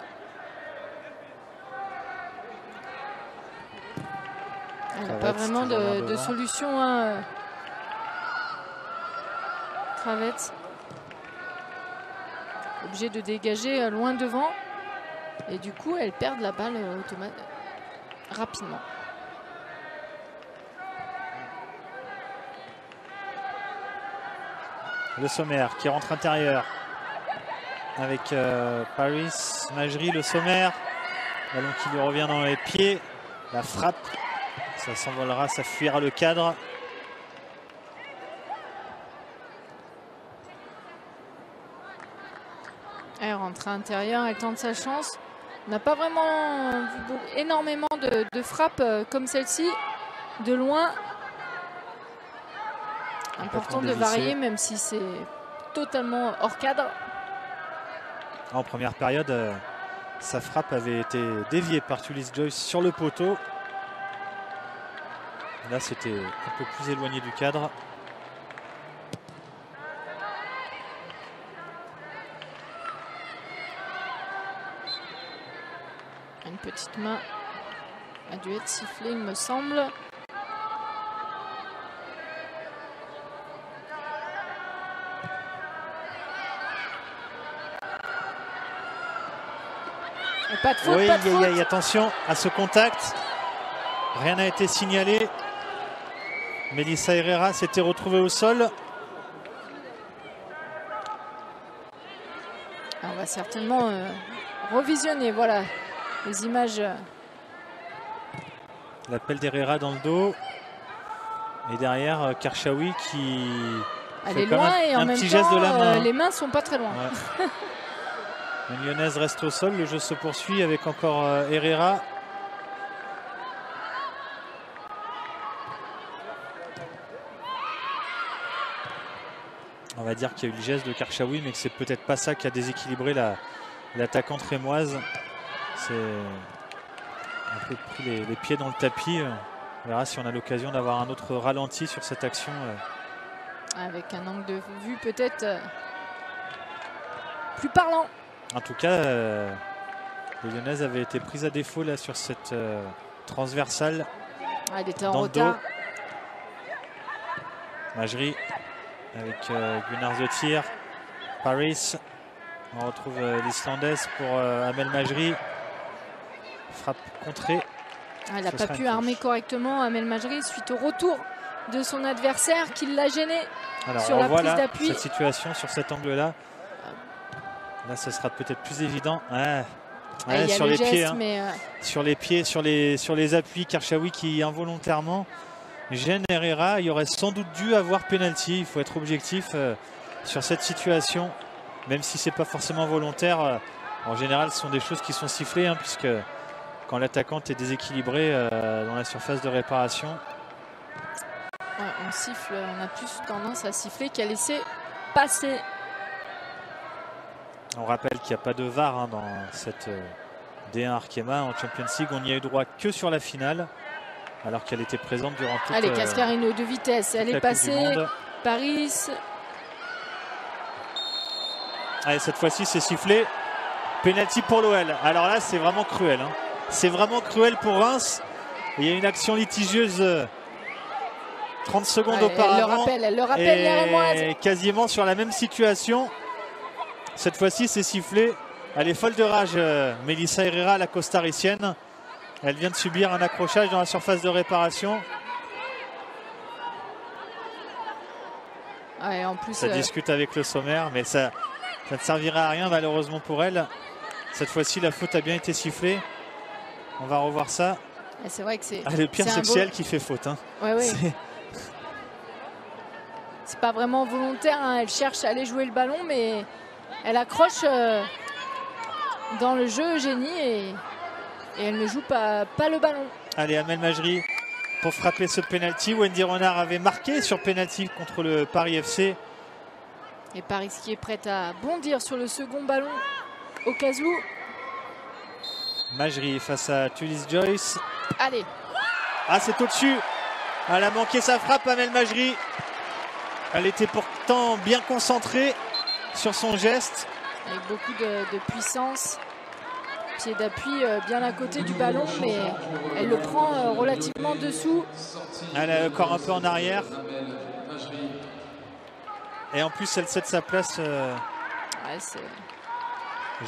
Elle n'a pas vraiment de solution. Hein. Kravets. Obligée de dégager loin devant. Et du coup, elle perd la balle rapidement. Le sommaire qui rentre intérieur. Avec Paris, Majri, le sommaire. Ballon qui lui revient dans les pieds. La frappe. Ça s'envolera, ça fuira le cadre. Elle rentre à l'intérieur, elle tente sa chance. On n'a pas vraiment vu énormément de frappes comme celle-ci. De loin. Important de varier, même si c'est totalement hors cadre. En première période, sa frappe avait été déviée par Tulis Joyce sur le poteau. Là, c'était un peu plus éloigné du cadre. Une petite main a dû être sifflée, il me semble. Pas de faute, oui, pas de faute. Attention à ce contact. Rien n'a été signalé. Melissa Herrera s'était retrouvée au sol. On va certainement revisionner, voilà, les images. L'appel d'Herrera dans le dos. Et derrière, Karchaoui qui elle est loin et en même temps, geste de la main. Les mains sont pas très loin. Ouais. Une Lyonnaise reste au sol, le jeu se poursuit avec encore Herrera. On va dire qu'il y a eu le geste de Karchaoui, mais que c'est peut-être pas ça qui a déséquilibré l'attaquante rémoise. C'est un peu pris les pieds dans le tapis. On verra si on a l'occasion d'avoir un autre ralenti sur cette action. Avec un angle de vue peut-être plus parlant. En tout cas, les Lyonnaises avaient été prises à défaut là sur cette transversale. Elle était en retard. Majri avec Gunnar Zöttir. Paris. On retrouve l'Islandaise pour Amel Majri. Frappe contrée. Elle n'a pas pu armer correctement Amel Majri suite au retour de son adversaire qui l'a gêné sur la prise d'appui. Cette situation sur cet angle-là. Là, ce sera peut-être plus évident. Sur les pieds, sur les pieds, sur les appuis. Karchaoui qui involontairement gêne Herrera. Il y aurait sans doute dû avoir pénalty. Il faut être objectif sur cette situation, même si c'est pas forcément volontaire. En général, ce sont des choses qui sont sifflées, puisque quand l'attaquante est déséquilibrée dans la surface de réparation. Ouais, on siffle, on a plus tendance à siffler qu'à laisser passer. On rappelle qu'il n'y a pas de VAR hein, dans cette D1 Arkema en Champions League. On n'y a eu droit que sur la finale, alors qu'elle était présente durant toute Allez, Cascarino de vitesse, elle est passée. Paris. Allez, cette fois-ci, c'est sifflé. Penalty pour l'OL. Alors là, c'est vraiment cruel. Hein. C'est vraiment cruel pour Reims. Il y a une action litigieuse 30 secondes auparavant. Elle le rappelle, les Rémoises. Quasiment sur la même situation. Cette fois-ci, c'est sifflé. Elle est folle de rage, Melissa Herrera, la costaricienne. Elle vient de subir un accrochage dans la surface de réparation. Ouais, en plus, ça discute avec le sommaire, mais ça ne servira à rien malheureusement pour elle. Cette fois-ci, la faute a bien été sifflée. On va revoir ça. C'est vrai que c'est... le pire, c'est que c'est elle qui fait faute. Hein. Ouais. C'est pas vraiment volontaire. Hein. Elle cherche à aller jouer le ballon, mais elle accroche dans le jeu Eugénie et elle ne joue pas le ballon. Allez, Amel Majri pour frapper ce penalty. Wendy Renard avait marqué sur penalty contre le Paris FC. Et Paris qui est prête à bondir sur le second ballon au cas où. Majri face à Tulis Joyce. Allez. Ah, c'est au-dessus. Elle a manqué sa frappe, Amel Majri. Elle était pourtant bien concentrée sur son geste. Avec beaucoup de puissance. Pied d'appui bien à côté du ballon, mais elle le prend relativement dessous. Elle a le corps un peu en arrière. Et en plus, elle cède sa place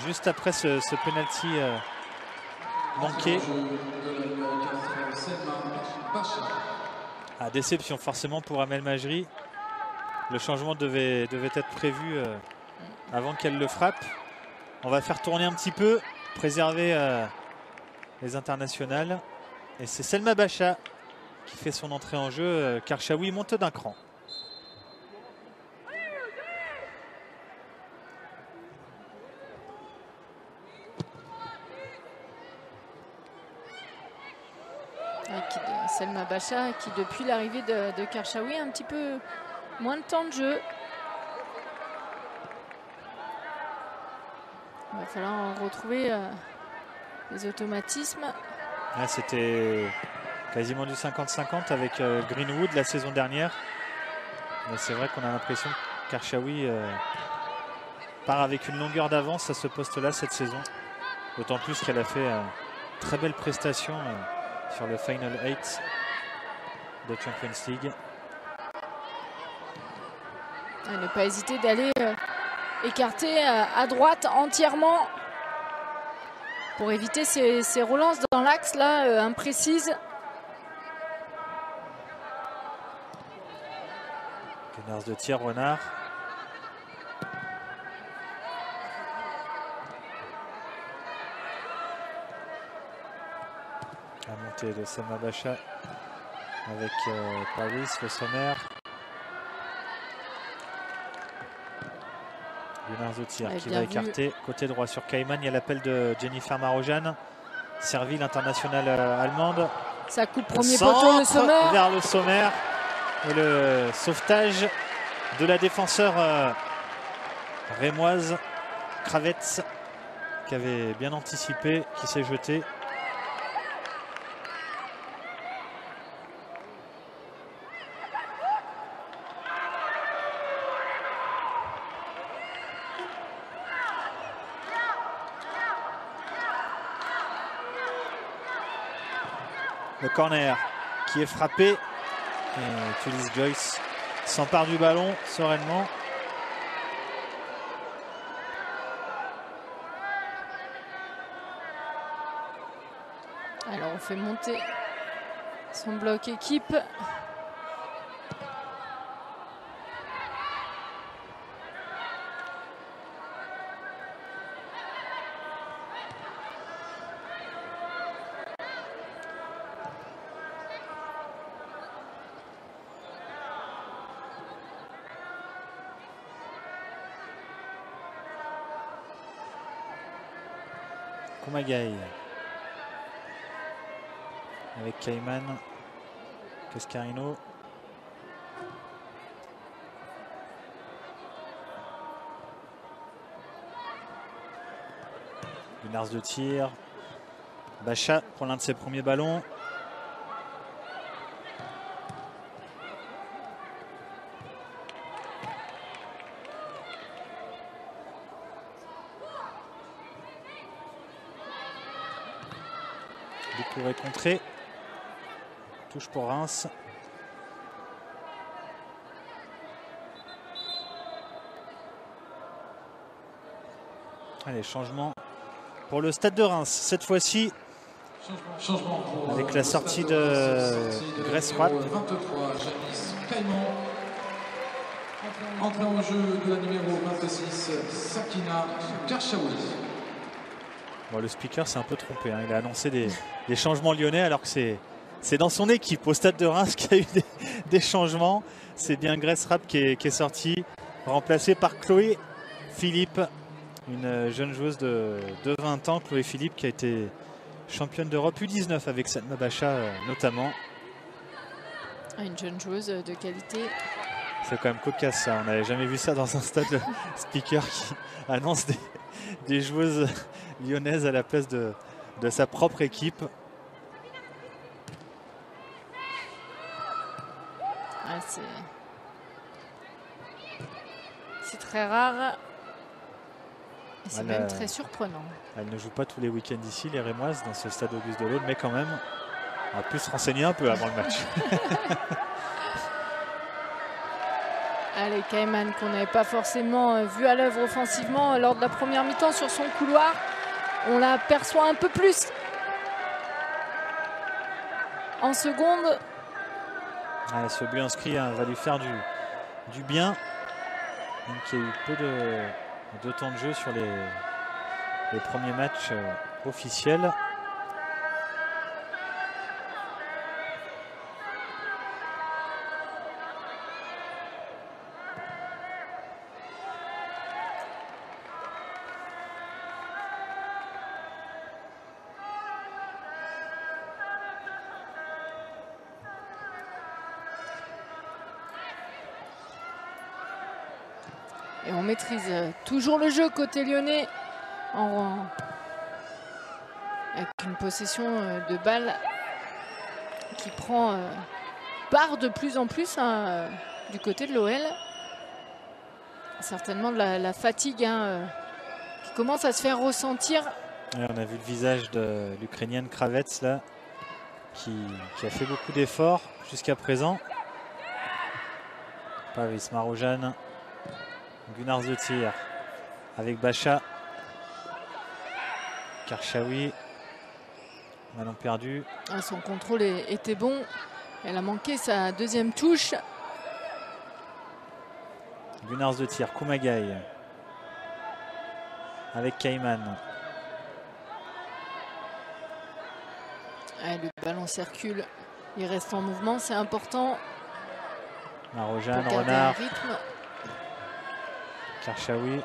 juste après ce penalty manqué. Ah, déception forcément pour Amel Majri. Le changement devait être prévu avant qu'elle le frappe. On va faire tourner un petit peu, préserver les internationales. Et c'est Selma Bacha qui fait son entrée en jeu. Karchaoui monte d'un cran. Selma Bacha qui depuis l'arrivée de Karchaoui a un petit peu moins de temps de jeu. Il va falloir retrouver les automatismes. C'était quasiment du 50-50 avec Greenwood la saison dernière. Mais c'est vrai qu'on a l'impression que Karchaoui part avec une longueur d'avance à ce poste-là cette saison. D'autant plus qu'elle a fait très belle prestation sur le Final 8 de Champions League. Ne pas hésiter d'aller écarter à droite entièrement pour éviter ces relances dans l'axe là imprécises. Canards de tir, Renard. La montée de Selma Bacha avec Paris, le sommaire. Gunnar Zotir qui va écarter côté droit sur Kaiman. Il y a l'appel de Jennifer Marojane, Serville internationale allemande. Ça coupe premier poteau, le sommaire. Vers le sommaire. Et le sauvetage de la défenseur rémoise Kravets qui avait bien anticipé, qui s'est jeté. Le corner qui est frappé. Et Tulis Joyce s'empare du ballon sereinement. Alors on fait monter son bloc équipe. Komagaï avec Cayman, Cascarino. Gunars de tir. Bacha pour l'un de ses premiers ballons. Découvert contré. Touche pour Reims. Allez, changement pour le Stade de Reims. Cette fois-ci, avec la sortie de Gressrath. 23, Janice Caïman. Entrée en jeu de la numéro 26, Sakina Karchaoui. Bon, le speaker s'est un peu trompé, hein. Il a annoncé des changements lyonnais alors que c'est dans son équipe au Stade de Reims qu'il y a eu des changements. C'est bien Gressrath qui est sorti, remplacé par Chloé Philippe, une jeune joueuse de 20 ans. Chloé Philippe qui a été championne d'Europe U19 avec Salma Bacha notamment. Une jeune joueuse de qualité. C'est quand même cocasse ça, on n'avait jamais vu ça dans un stade, le speaker qui annonce des joueuses lyonnaises à la place de sa propre équipe. Ah, c'est très rare. Et c'est même très surprenant. Elle ne joue pas tous les week-ends ici, les Rémoises, dans ce stade Auguste Delaume, mais quand même, on a pu se renseigner un peu avant le match. Allez, Cayman qu'on n'avait pas forcément vu à l'œuvre offensivement lors de la première mi-temps sur son couloir. On l'aperçoit un peu plus en seconde. Ah, ce but inscrit va lui faire du bien. Donc, il y a eu peu de temps de jeu sur les premiers matchs officiels. Et on maîtrise toujours le jeu côté lyonnais avec une possession de balle qui prend part de plus en plus du côté de l'OL. Certainement de la fatigue qui commence à se faire ressentir. Et on a vu le visage de l'Ukrainienne Kravets là, qui a fait beaucoup d'efforts jusqu'à présent. Pavis Marojan. Gunars de tir avec Bacha. Karchaoui. Ballon perdu. Son contrôle était bon. Elle a manqué sa deuxième touche. Gunars de tir. Kumagai. Avec Cayman. Le ballon circule. Il reste en mouvement. C'est important. Marojan, Renard. Rythme. Karchaoui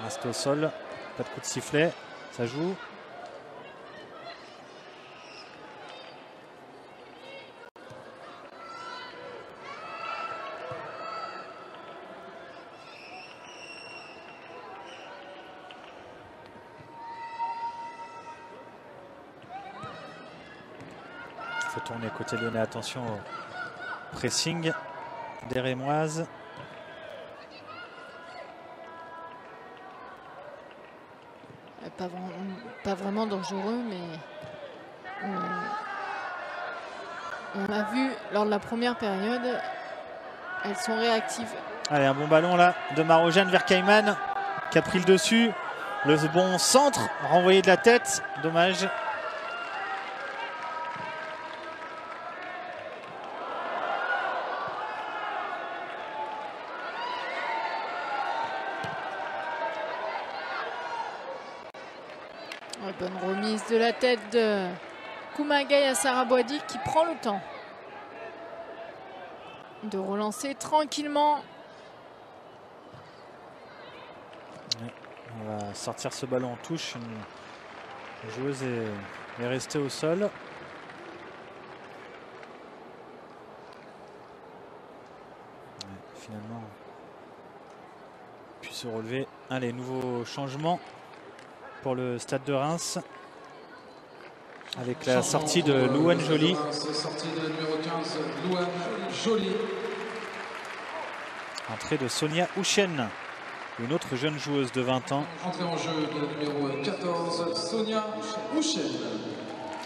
reste au sol, pas de coup de sifflet, ça joue. Il faut tourner côté lyonnais, attention au pressing des Rémoises. Pas vraiment dangereux, mais on l'a vu lors de la première période, elles sont réactives. Allez, un bon ballon là de Marojan vers Cayman qui a pris le dessus. Le bon centre renvoyé de la tête, dommage. Bonne remise de la tête de Kumagai à Sarah Boadi qui prend le temps de relancer tranquillement. On va sortir ce ballon en touche. Une joueuse est restée au sol. finalement pu se relever. Allez, nouveau changement pour le Stade de Reims. Avec la sortie de Louane Joly. Sortie de la numéro 15, Louane Joly. Entrée de Sonia Houchen, une autre jeune joueuse de 20 ans. Entrée en jeu de la numéro 14, Sonia Houchen.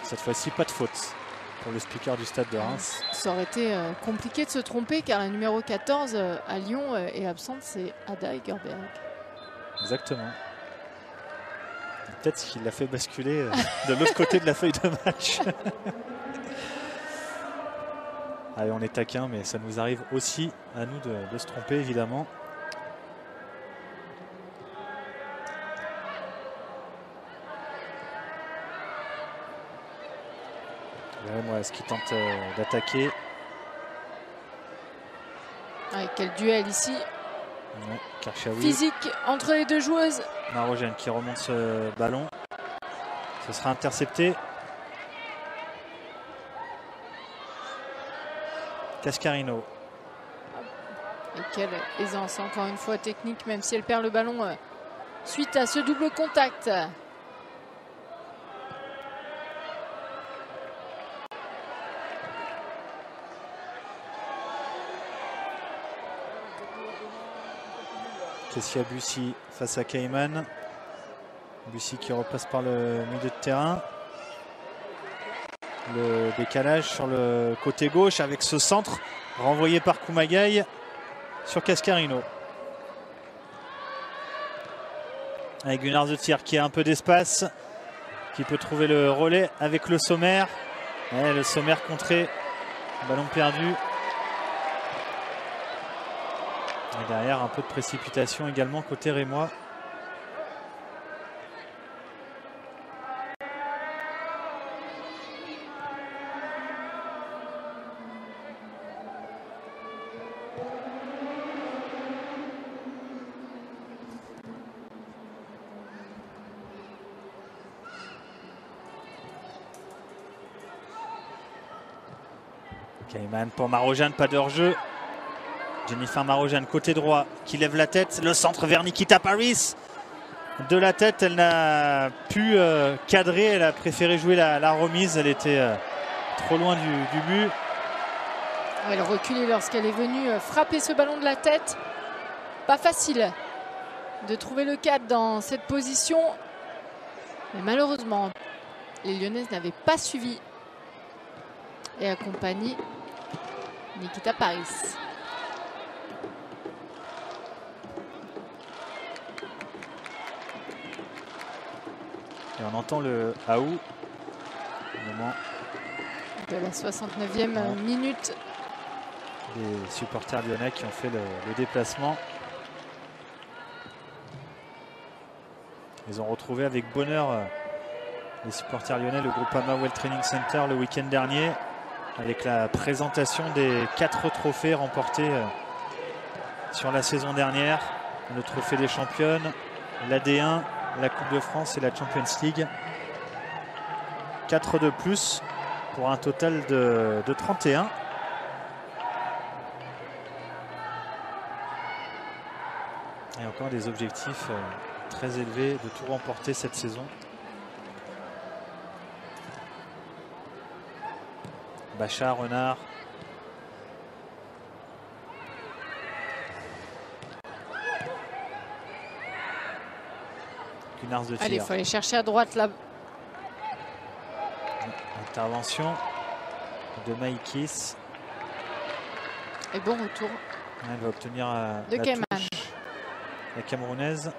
Cette fois-ci, pas de faute pour le speaker du Stade de Reims. Ça aurait été compliqué de se tromper car la numéro 14 à Lyon est absente, c'est Ada Egerberg. Exactement. Peut-être ce qui l'a fait basculer de l'autre côté de la feuille de match. Allez, on est taquin, mais ça nous arrive aussi à nous de se tromper, évidemment. Moi, ce qui tente d'attaquer. Quel duel ici. Ouais, Karchaoui. Physique entre les deux joueuses. Marogène qui remonte ce ballon. Ce sera intercepté. Cascarino. Et quelle aisance, encore une fois technique, même si elle perd le ballon suite à ce double contact. Kessia Bussy face à Cayman. Bussy qui repasse par le milieu de terrain. Le décalage sur le côté gauche avec ce centre renvoyé par Kumagai sur Cascarino. Avec Gunnar Zetier qui a un peu d'espace, qui peut trouver le relais avec le Sommer. Et le Sommer contré, ballon perdu. Et derrière, un peu de précipitation également côté rémois. Cayman pour Marojane, pas de hors-jeu. Jennifer Marojane, côté droit, qui lève la tête. Le centre vers Nikita Paris. De la tête, elle n'a pu cadrer. Elle a préféré jouer la remise. Elle était trop loin du but. Elle reculait lorsqu'elle est venue frapper ce ballon de la tête. Pas facile de trouver le cadre dans cette position. Mais malheureusement, les Lyonnaises n'avaient pas suivi et accompagné Nikita Paris. Et on entend le Aou au moment de la 69e minute. Des supporters lyonnais qui ont fait le déplacement. Ils ont retrouvé avec bonheur les supporters lyonnais le Groupama Well Training Center le week-end dernier avec la présentation des 4 trophées remportés sur la saison dernière. Le trophée des championnes, la D1, la Coupe de France et la Champions League. 4 de plus pour un total de 31. Et encore des objectifs très élevés de tout remporter cette saison. Bachar, Renard. Gunnar Zetier. Allez, il faut aller chercher à droite là. Intervention de Maïkis. Et bon retour. Elle va obtenir de la Cayman. touche. La Camerounaise.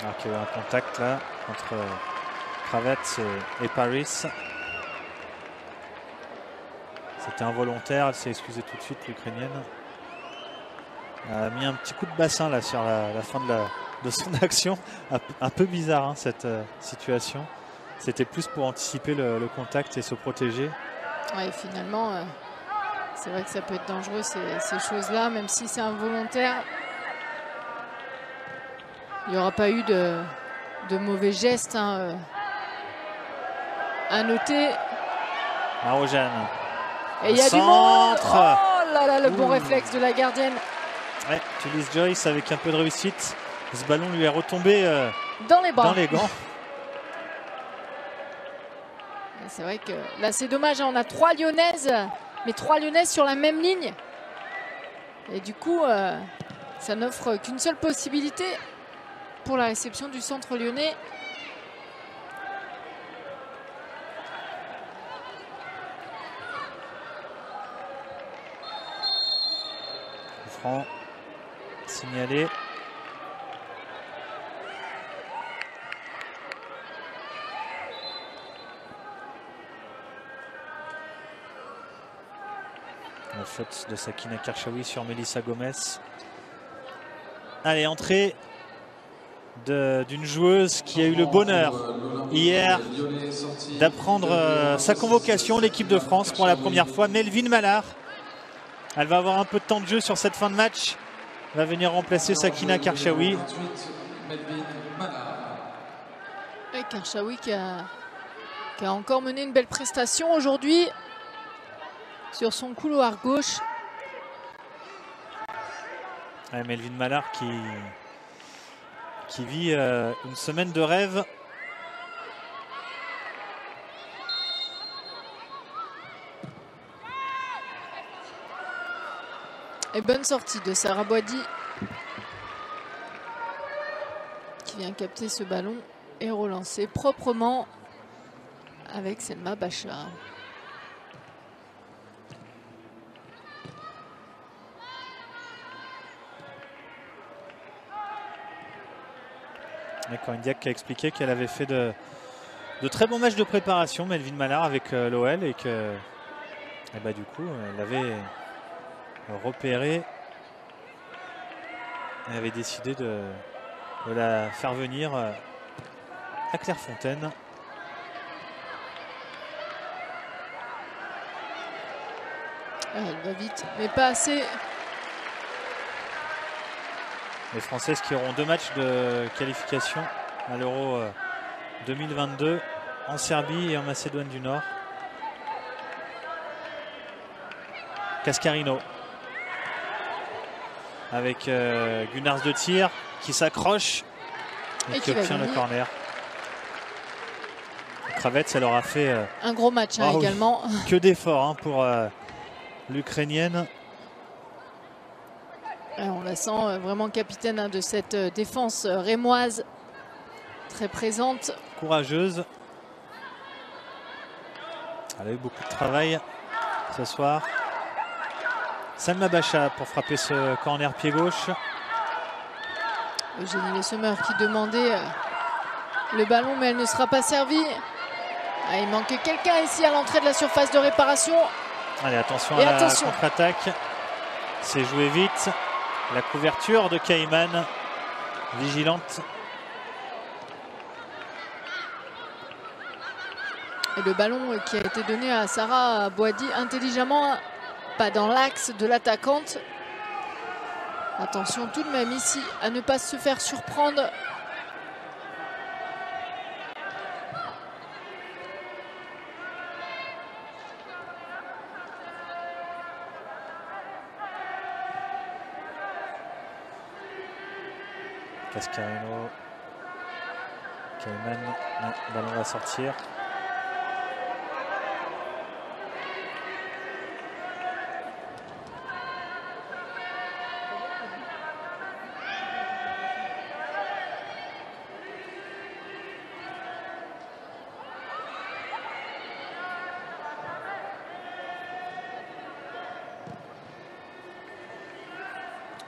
Alors qu'il y a eu un contact là entre Kravets et Paris. C'était involontaire, elle s'est excusée tout de suite, l'Ukrainienne. Elle a mis un petit coup de bassin là sur la fin de son action. Un peu bizarre hein, cette situation. C'était plus pour anticiper le contact et se protéger. Ouais, finalement, c'est vrai que ça peut être dangereux ces choses-là, même si c'est involontaire. Il n'y aura pas eu de mauvais gestes hein, à noter. Marojane. Et il y a du monde. Oh là là, le bon réflexe de la gardienne. Ouais, Tullis Joyce avec un peu de réussite. Ce ballon lui est retombé dans les bras. Dans les gants. C'est vrai que là c'est dommage, on a 3 Lyonnaises, mais 3 Lyonnaises sur la même ligne. Et du coup, ça n'offre qu'une seule possibilité pour la réception du centre lyonnais. Franc signalé. La faute de Sakina Karchaoui sur Melissa Gomez. Allez, entrée d'une joueuse qui a eu le bonheur hier d'apprendre sa convocation, l'équipe de France pour la première fois, Melvin Mallard. Elle va avoir un peu de temps de jeu sur cette fin de match. Elle va venir remplacer Sakina Karchaoui. Et Karchaoui qui a encore mené une belle prestation aujourd'hui sur son couloir gauche. Ouais, Melvin Mallard qui vit une semaine de rêve. Et bonne sortie de Sarah Boidi qui vient capter ce ballon et relancer proprement avec Selma Bachar. Et Corinne Diacre qui a expliqué qu'elle avait fait de très bons matchs de préparation, Melvin Mallard, avec l'OL, et que du coup elle avait repéré. Elle avait décidé de la faire venir à Clairefontaine. Elle va vite, mais pas assez. Les Françaises qui auront 2 matchs de qualification à l'Euro 2022 en Serbie et en Macédoine du Nord. Cascarino avec Gunnars de tir qui s'accroche et qui obtient le corner. Kravets, elle aura fait un gros match également. Que d'efforts pour l'Ukrainienne. On la sent vraiment capitaine de cette défense rémoise, très présente. Courageuse. Elle a eu beaucoup de travail ce soir. Selma Bachar pour frapper ce corner pied gauche. Eugénie Le Sommer qui demandait le ballon, mais elle ne sera pas servie. Il manque quelqu'un ici à l'entrée de la surface de réparation. Allez, attention à la contre-attaque. C'est joué vite. La couverture de Cayman, vigilante. Et le ballon qui a été donné à Sarah Boidi intelligemment, pas dans l'axe de l'attaquante. Attention tout de même ici à ne pas se faire surprendre. Cascarino, Cayman, le ballon va sortir.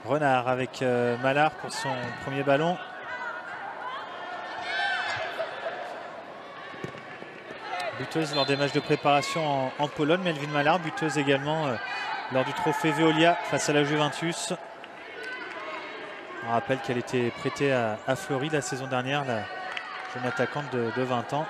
Renard avec Mallard pour son premier ballon. Buteuse lors des matchs de préparation en Pologne. Melvin Mallard, buteuse également lors du trophée Veolia face à la Juventus. On rappelle qu'elle était prêtée à Fleury la saison dernière, la jeune attaquante de 20 ans.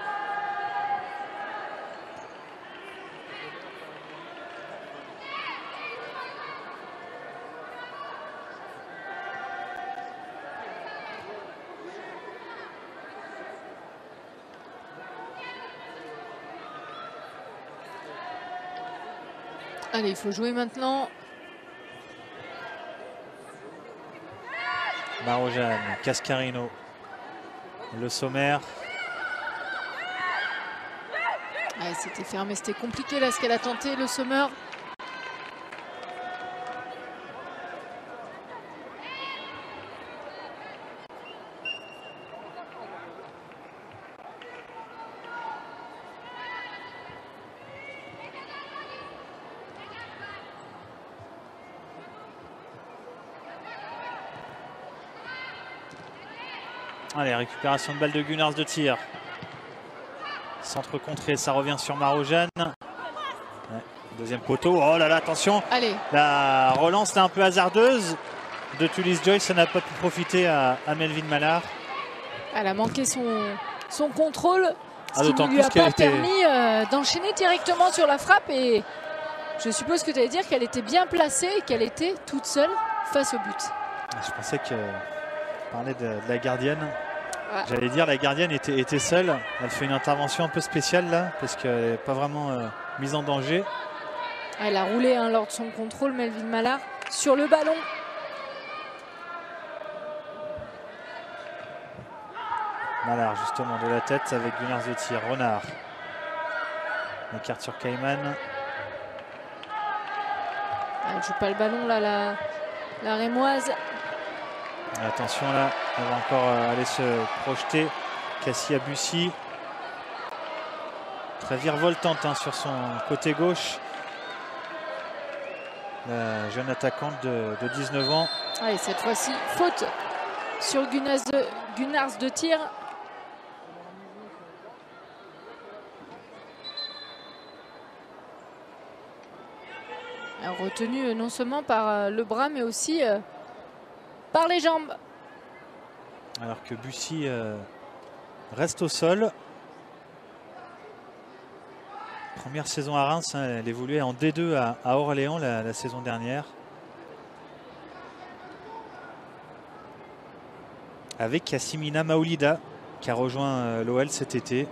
Allez, il faut jouer maintenant. Marojane, Cascarino, Le Sommer. C'était fermé, c'était compliqué là ce qu'elle a tenté, Le Sommer. Allez, récupération de balle de Gunars de tir. Centre contré, ça revient sur Marojane. Ouais, deuxième poteau. Oh là là, attention. Allez. La relance là un peu hasardeuse de Tulis Joyce. Ça n'a pas pu profiter à Melvin Mallard. Elle a manqué son contrôle. Ce qui ne lui a pas permis d'enchaîner directement sur la frappe. Et je suppose que tu allais dire qu'elle était bien placée et qu'elle était toute seule face au but. Je pensais que parlait de la gardienne. Ouais. J'allais dire la gardienne était seule. Elle fait une intervention un peu spéciale là parce qu'elle n'est pas vraiment mise en danger. Elle a roulé lors de son contrôle, Melvin Mallard, sur le ballon. Mallard justement de la tête avec Gunars de tir. Renard. La carte sur Cayman. Elle joue pas le ballon là, la Rémoise. Attention là, elle va encore aller se projeter. Cassia Bussy. Très virevoltante sur son côté gauche. La jeune attaquante de 19 ans. Allez, cette fois-ci, faute sur Gunars de tir. Retenu non seulement par le bras, mais aussi par les jambes. Alors que Bussy reste au sol. Première saison à Reims, elle évoluait en D2 à Orléans la saison dernière. Avec Yasmina Maoulida qui a rejoint l'OL cet été.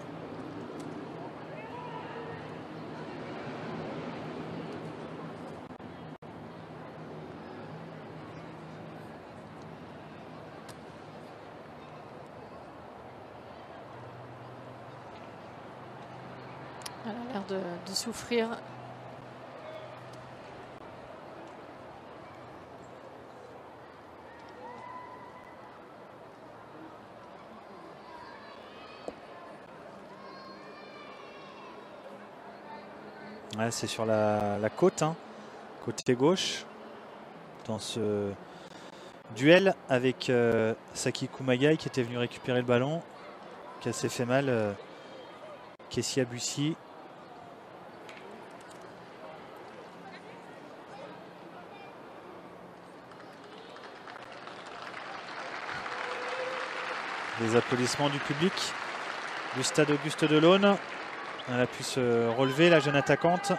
Elle a l'air de souffrir. Ouais, c'est sur la côte, côté gauche, dans ce duel avec Saki Kumagai qui était venu récupérer le ballon, qu'elle s'est fait mal. Kessia Bussy. Les applaudissements du public du stade Auguste Delaune. Elle a pu se relever, la jeune attaquante.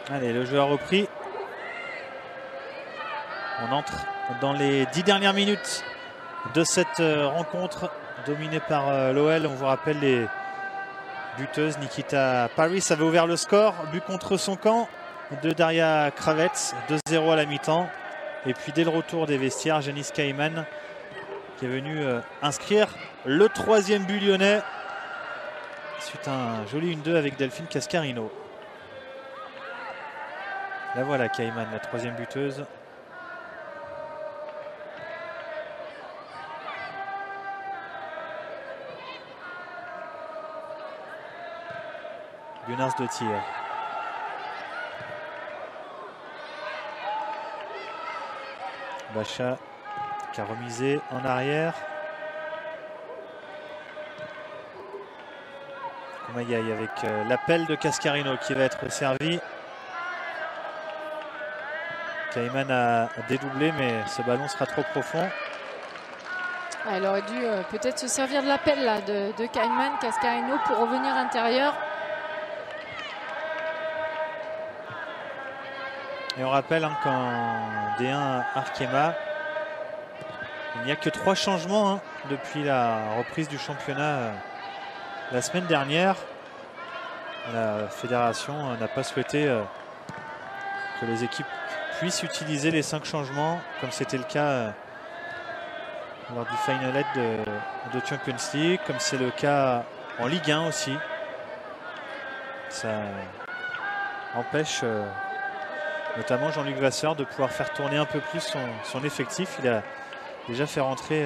Allez, le jeu a repris. On entre dans les 10 dernières minutes de cette rencontre dominée par l'OL. On vous rappelle les buteuses. Nikita Paris avait ouvert le score. But contre son camp de Daria Kravets. 2-0 à la mi-temps. Et puis dès le retour des vestiaires, Janice Cayman qui est venu inscrire le 3e but lyonnais. Suite à un joli 1-2 avec Delphine Cascarino. La voilà Cayman, la 3e buteuse. Gunars de tir. Bacha qui a remisé en arrière. Kumagai avec l'appel de Cascarino qui va être servi. Cayman a dédoublé mais ce ballon sera trop profond. Elle aurait dû peut-être se servir de l'appel là de Cayman, Cascarino pour revenir intérieur. Et on rappelle qu'en D1 Arkema, Il n'y a que 3 changements hein, depuis la reprise du championnat la semaine dernière. La fédération n'a pas souhaité que les équipes puissent utiliser les 5 changements, comme c'était le cas lors du Final 8 de Champions League, comme c'est le cas en Ligue 1 aussi. Ça empêche notamment Jean-Luc Vasseur de pouvoir faire tourner un peu plus son effectif. Il a déjà fait rentrer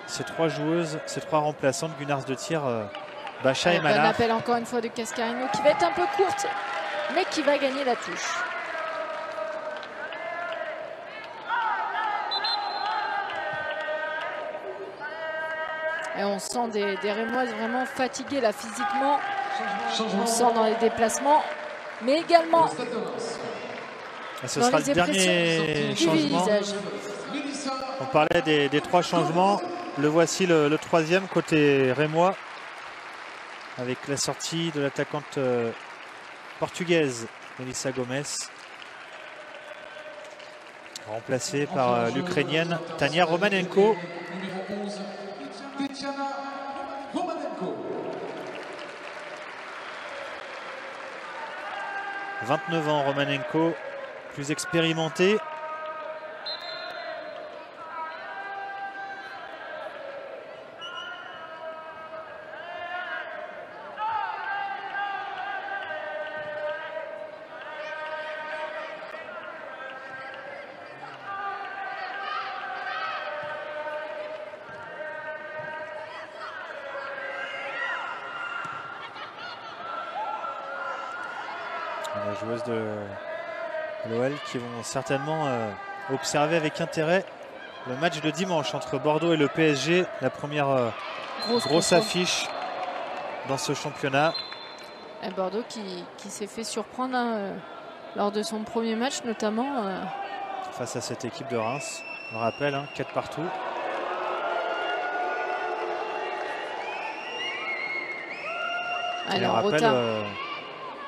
ses 3 joueuses, ses 3 remplaçantes, Gunnars de Tir, Bacha et Malar. Un appel encore une fois de Cascarino qui va être un peu courte, mais qui va gagner la touche. Et on sent des Rémoises vraiment fatiguées là physiquement. On sent dans les déplacements, mais également ce sera le dernier changement. On parlait des 3 changements. Le voici le 3e côté rémois, avec la sortie de l'attaquante portugaise Melissa Gomez, remplacée par l'Ukrainienne Tania Romanenko. 29 ans, Romanenko, plus expérimentée. Les joueuses de l'OL qui vont certainement observer avec intérêt le match de dimanche entre Bordeaux et le PSG. La première grosse affiche dans ce championnat. Et Bordeaux qui s'est fait surprendre hein, lors de son premier match notamment. Face à cette équipe de Reims. On rappelle, hein, 4 partout. Alors,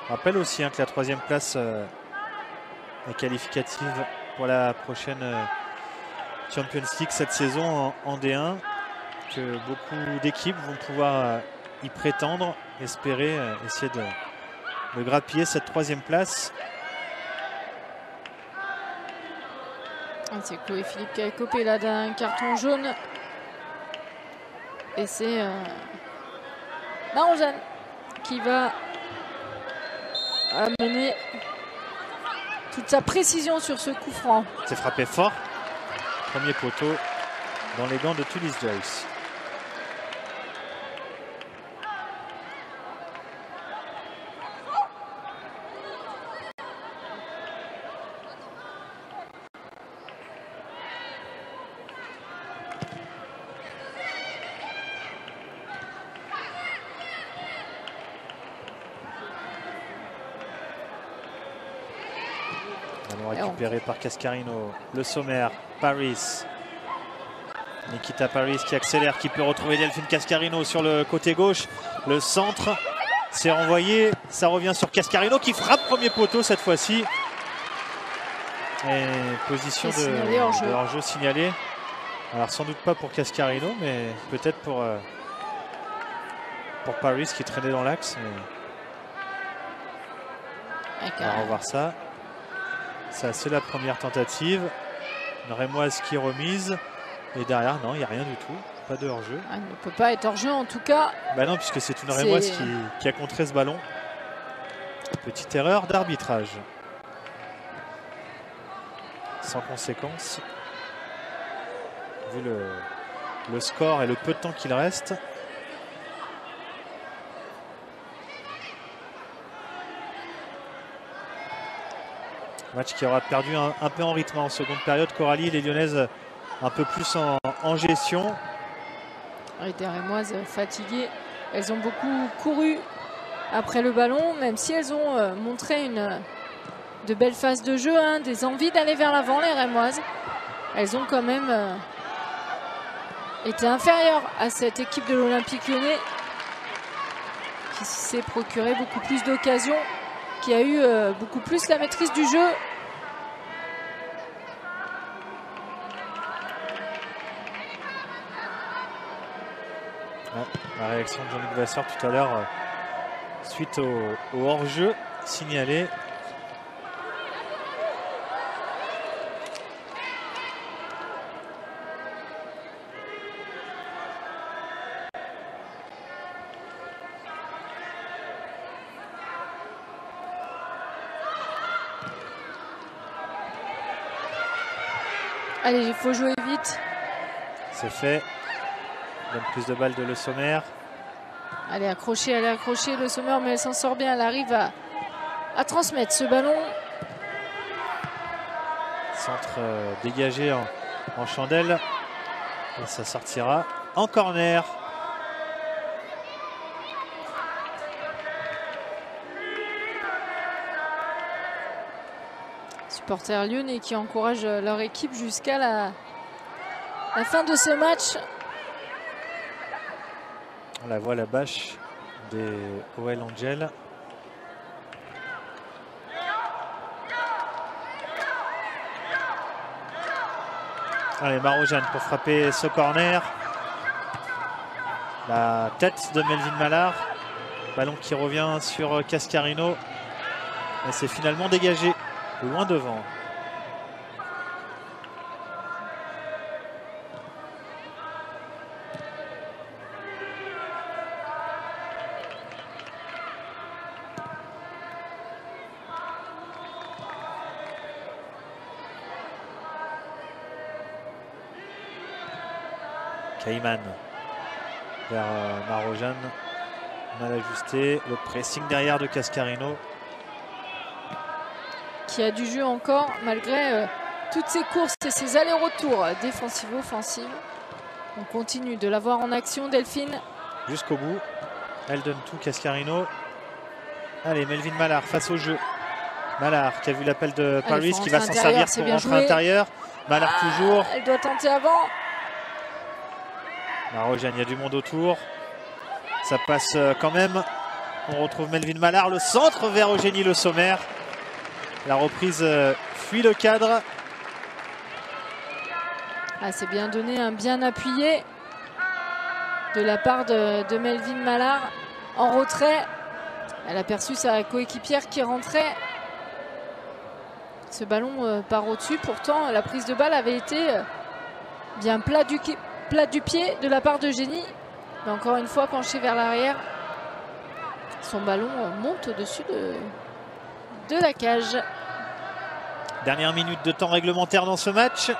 rappelle aussi hein, que la 3e place est qualificative pour la prochaine Champions League cette saison en D1, que beaucoup d'équipes vont pouvoir y prétendre, espérer essayer de grappiller cette 3e place. C'est Chloé Philippe qui a écopé là d'un carton jaune, et c'est Marie-Jeanne qui va amener toute sa précision sur ce coup franc. C'est frappé fort. Premier poteau dans les gants de Tulis Joyce. Récupéré par Cascarino, le sommaire, Paris. Nikita Paris qui accélère, qui peut retrouver Delphine Cascarino sur le côté gauche. Le centre, c'est renvoyé, ça revient sur Cascarino qui frappe premier poteau cette fois-ci. Et position de hors-jeu signalée. Alors sans doute pas pour Cascarino, mais peut-être pour Paris qui traînait dans l'axe. On va revoir ça. Ça, c'est la première tentative. Une Rémoise qui remise. Et derrière, non, il n'y a rien du tout. Pas de hors-jeu. Elle ne peut pas être hors-jeu en tout cas. Bah non, puisque c'est une Rémoise qui a contré ce ballon. Petite erreur d'arbitrage. Sans conséquence. Vu le score et le peu de temps qu'il reste. Match qui aura perdu un peu en rythme en seconde période. Coralie, les Lyonnaises un peu plus en gestion. Les Rémoises fatiguées. Elles ont beaucoup couru après le ballon, même si elles ont montré de belles phases de jeu, hein, des envies d'aller vers l'avant, les Rémoises. Elles ont quand même été inférieures à cette équipe de l'Olympique Lyonnais qui s'est procuré beaucoup plus d'occasions, qui a eu beaucoup plus la maîtrise du jeu. La réaction de Jean-Luc Vasseur tout à l'heure suite au hors-jeu signalé. Allez, il faut jouer vite. C'est fait. Donne plus de balles de Le Sommer. Allez, accrocher Le Sommer, mais elle s'en sort bien. Elle arrive à transmettre ce ballon. Centre dégagé en chandelle. Et ça sortira en corner. Supporters lyonnais qui encouragent leur équipe jusqu'à la fin de ce match. On la voit, la bâche des OL Angels. Allez, Marojane pour frapper ce corner. La tête de Melvin Mallard. Ballon qui revient sur Cascarino. Et c'est finalement dégagé. Loin devant. Caïman vers Marojane. Mal ajusté. Le pressing derrière de Cascarino. Qui a du jeu encore malgré toutes ces courses et ces allers-retours défensives-offensives. On continue de la voir en action, Delphine. Jusqu'au bout. Elle donne tout, Cascarino. Allez, Melvin Mallard face au jeu. Mallard qui a vu l'appel de Paris, qui va s'en servir pour rentrer à l'intérieur. Mallard toujours. Elle doit tenter avant. Marojane, il y a du monde autour. Ça passe quand même. On retrouve Melvin Mallard. Le centre vers Eugénie Le Sommer. La reprise fuit le cadre. Ah, c'est bien donné, hein, bien appuyé de la part de Melvin Mallard en retrait. Elle a perçu sa coéquipière qui rentrait. Ce ballon part au-dessus. Pourtant, la prise de balle avait été bien plat du pied de la part d'Eugénie. Mais encore une fois, penché vers l'arrière. Son ballon monte au-dessus de la cage. Dernière minute de temps réglementaire dans ce match.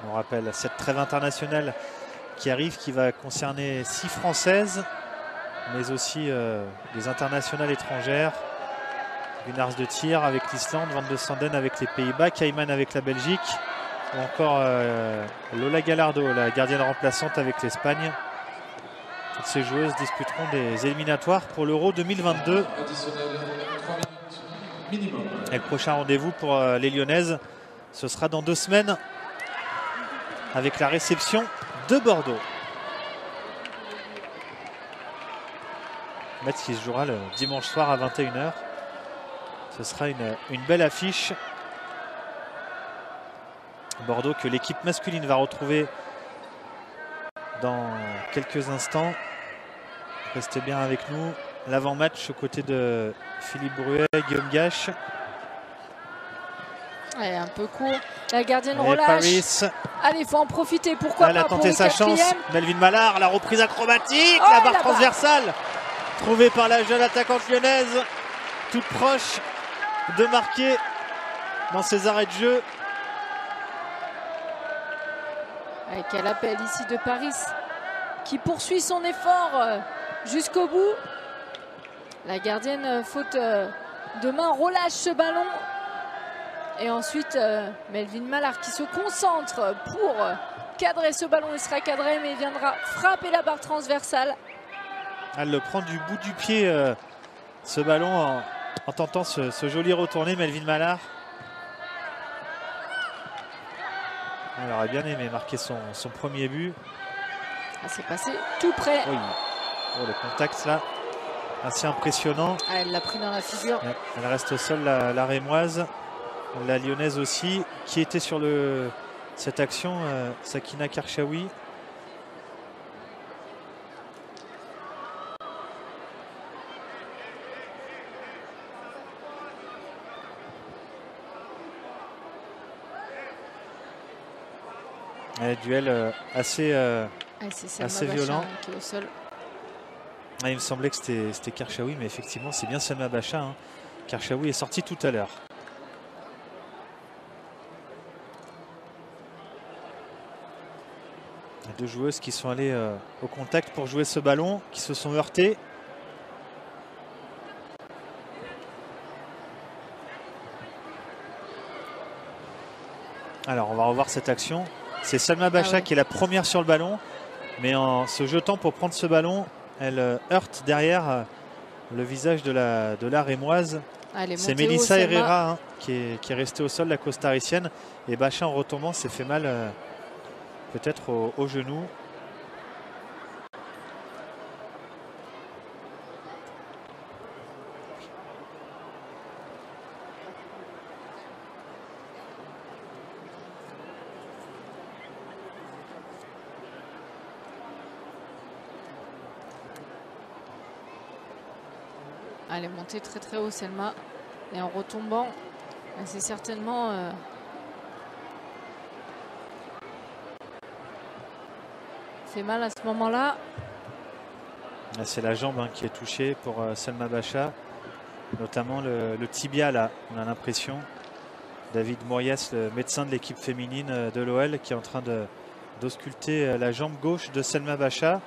On rappelle cette trêve internationale qui arrive, qui va concerner 6 Françaises, mais aussi des internationales étrangères. Gunars de Tir avec l'Islande, Van de Sanden avec les Pays-Bas, Caïman avec la Belgique, ou encore Lola Gallardo, la gardienne remplaçante avec l'Espagne. Toutes ces joueuses disputeront des éliminatoires pour l'Euro 2022. Et le prochain rendez-vous pour les Lyonnaises, ce sera dans 2 semaines avec la réception de Bordeaux. Match qui se jouera le dimanche soir à 21 h. Ce sera une belle affiche. Bordeaux que l'équipe masculine va retrouver dans quelques instants. Restez bien avec nous. L'avant-match aux côtés de Philippe Bruet, Guillaume Gache. Elle est un peu court. La gardienne relâche. Paris. Allez, il faut en profiter. Pourquoi Elle pas a tenté sa chance. Melvin Mallard, la reprise acrobatique. Oh, la barre transversale. Trouvée par la jeune attaquante lyonnaise. Toute proche de marquer dans ses arrêts de jeu. Avec quel appel ici de Paris qui poursuit son effort jusqu'au bout. La gardienne, faute de main, relâche ce ballon. Et ensuite, Melvin Mallard qui se concentre pour cadrer ce ballon. Il sera cadré, mais il viendra frapper la barre transversale. Elle le prend du bout du pied, ce ballon, en tentant ce joli retourné, Melvin Mallard. Elle aurait bien aimé marquer son premier but. Ah, c'est passé tout près. Oui. Oh, le contact là, assez impressionnant. Ah, elle l'a pris dans la figure. Ouais, elle reste au sol, la Rémoise. La Lyonnaise aussi, qui était sur cette action, Sakina Karchaoui. Duel assez violent. Qui est au sol. Ah, il me semblait que c'était Karchaoui, mais effectivement c'est bien Selma Bacha. Hein. Karchaoui est sorti tout à l'heure. Deux joueuses qui sont allées au contact pour jouer ce ballon, qui se sont heurtées. Alors on va revoir cette action. C'est Selma Bacha qui est la première sur le ballon, mais en se jetant pour prendre ce ballon, elle heurte derrière le visage de la Rémoise. C'est Melissa Herrera hein, qui est restée au sol, la costaricienne, et Bacha en retombant s'est fait mal peut-être au genou. Elle est montée très très haut, Selma. Et en retombant, c'est certainement fait mal à ce moment-là. C'est la jambe hein, qui est touchée pour Selma Bacha, notamment le tibia là, on a l'impression. David Moyes, le médecin de l'équipe féminine de l'OL, qui est en train d'ausculter la jambe gauche de Selma Bacha.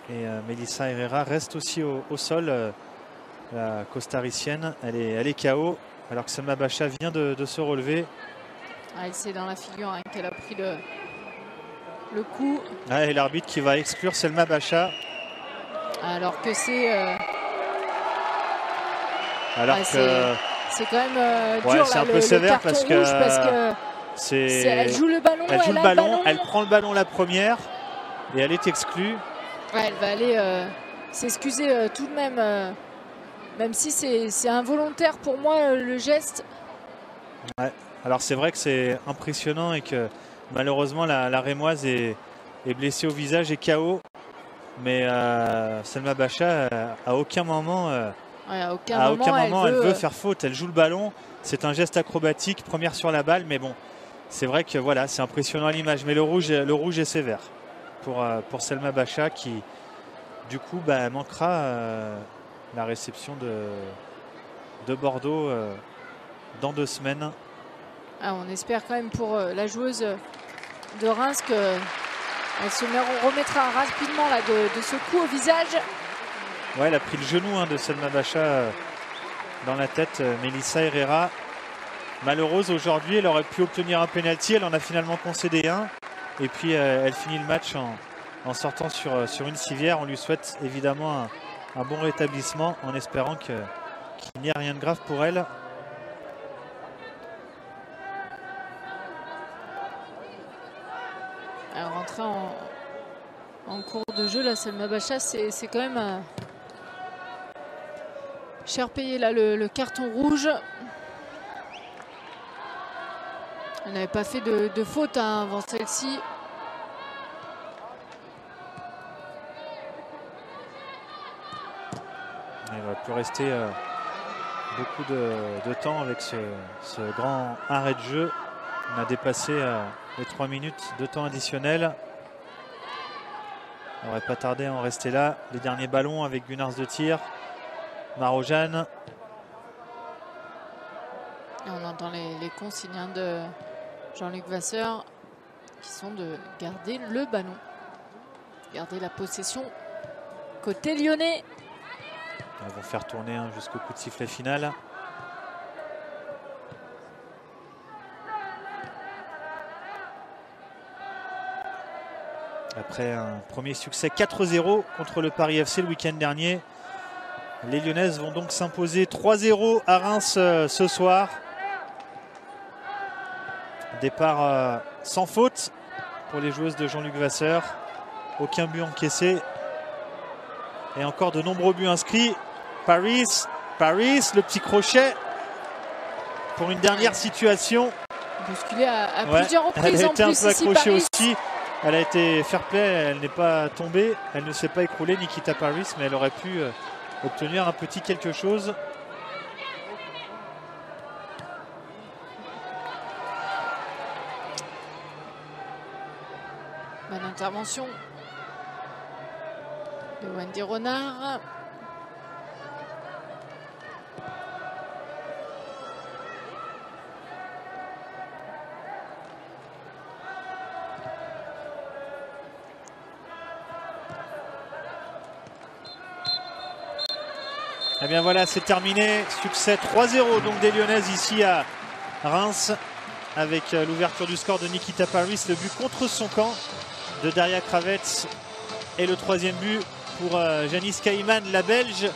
Et Melissa Herrera reste aussi au sol, la costaricienne. Elle est KO, alors que Selma Bacha vient de se relever. Ah, elle sait dans la figure hein, qu'elle a pris le coup. Ah, et l'arbitre qui va exclure Selma Bacha. Alors que c'est... alors que... C'est quand même dur, c'est un peu sévère parce que elle joue le ballon. Elle prend le ballon la première et elle est exclue. Ouais, elle va aller s'excuser tout de même, même si c'est involontaire pour moi le geste. Ouais. Alors c'est vrai que c'est impressionnant et que malheureusement la Rémoise est blessée au visage et KO. Mais Selma Bacha à aucun moment, à aucun moment elle veut faire faute. Elle joue le ballon. C'est un geste acrobatique, première sur la balle. Mais bon, c'est vrai que voilà, c'est impressionnant à l'image. Mais le rouge est sévère pour Selma Bacha qui du coup manquera la réception de Bordeaux dans 2 semaines. Ah, on espère quand même pour la joueuse de Reims qu'elle se remettra rapidement là, de ce coup au visage. Ouais, elle a pris le genou hein, de Selma Bacha dans la tête, Melissa Herrera. Malheureuse aujourd'hui, elle aurait pu obtenir un penalty, elle en a finalement concédé un. Et puis elle finit le match en sortant sur une civière. On lui souhaite évidemment un bon rétablissement en espérant qu'il n'y ait rien de grave pour elle. Elle rentrait en cours de jeu, là, Selma Bacha, c'est quand même cher payé là, le carton rouge. Elle n'avait pas fait de faute hein, avant celle-ci. Il ne va plus rester beaucoup de temps avec ce grand arrêt de jeu. On a dépassé les 3 minutes de temps additionnel. On n'aurait pas tardé à en rester là. Les derniers ballons avec Gunnars de tir. Marojane. Et on entend les consignes de Jean-Luc Vasseur qui sont de garder le ballon. Garder la possession côté lyonnais. Ils vont faire tourner jusqu'au coup de sifflet final. Après un premier succès 4-0 contre le Paris FC le week-end dernier, les Lyonnaises vont donc s'imposer 3-0 à Reims ce soir. Départ sans faute pour les joueuses de Jean-Luc Vasseur. Aucun but encaissé. Et encore de nombreux buts inscrits. Paris, le petit crochet pour une dernière situation. Bousculé à plusieurs reprises. Elle a en été plus un peu ici, accrochée Paris. aussi. Elle a été fair play, elle n'est pas tombée. Elle ne s'est pas écroulée, Nikita Paris, mais elle aurait pu obtenir un petit quelque chose. Bonne intervention de Wendy Renard. Et bien voilà, c'est terminé. Succès 3-0 donc des Lyonnaises ici à Reims, avec l'ouverture du score de Nikita Paris, le but contre son camp de Daria Kravets et le troisième but pour Janice Cayman, la Belge.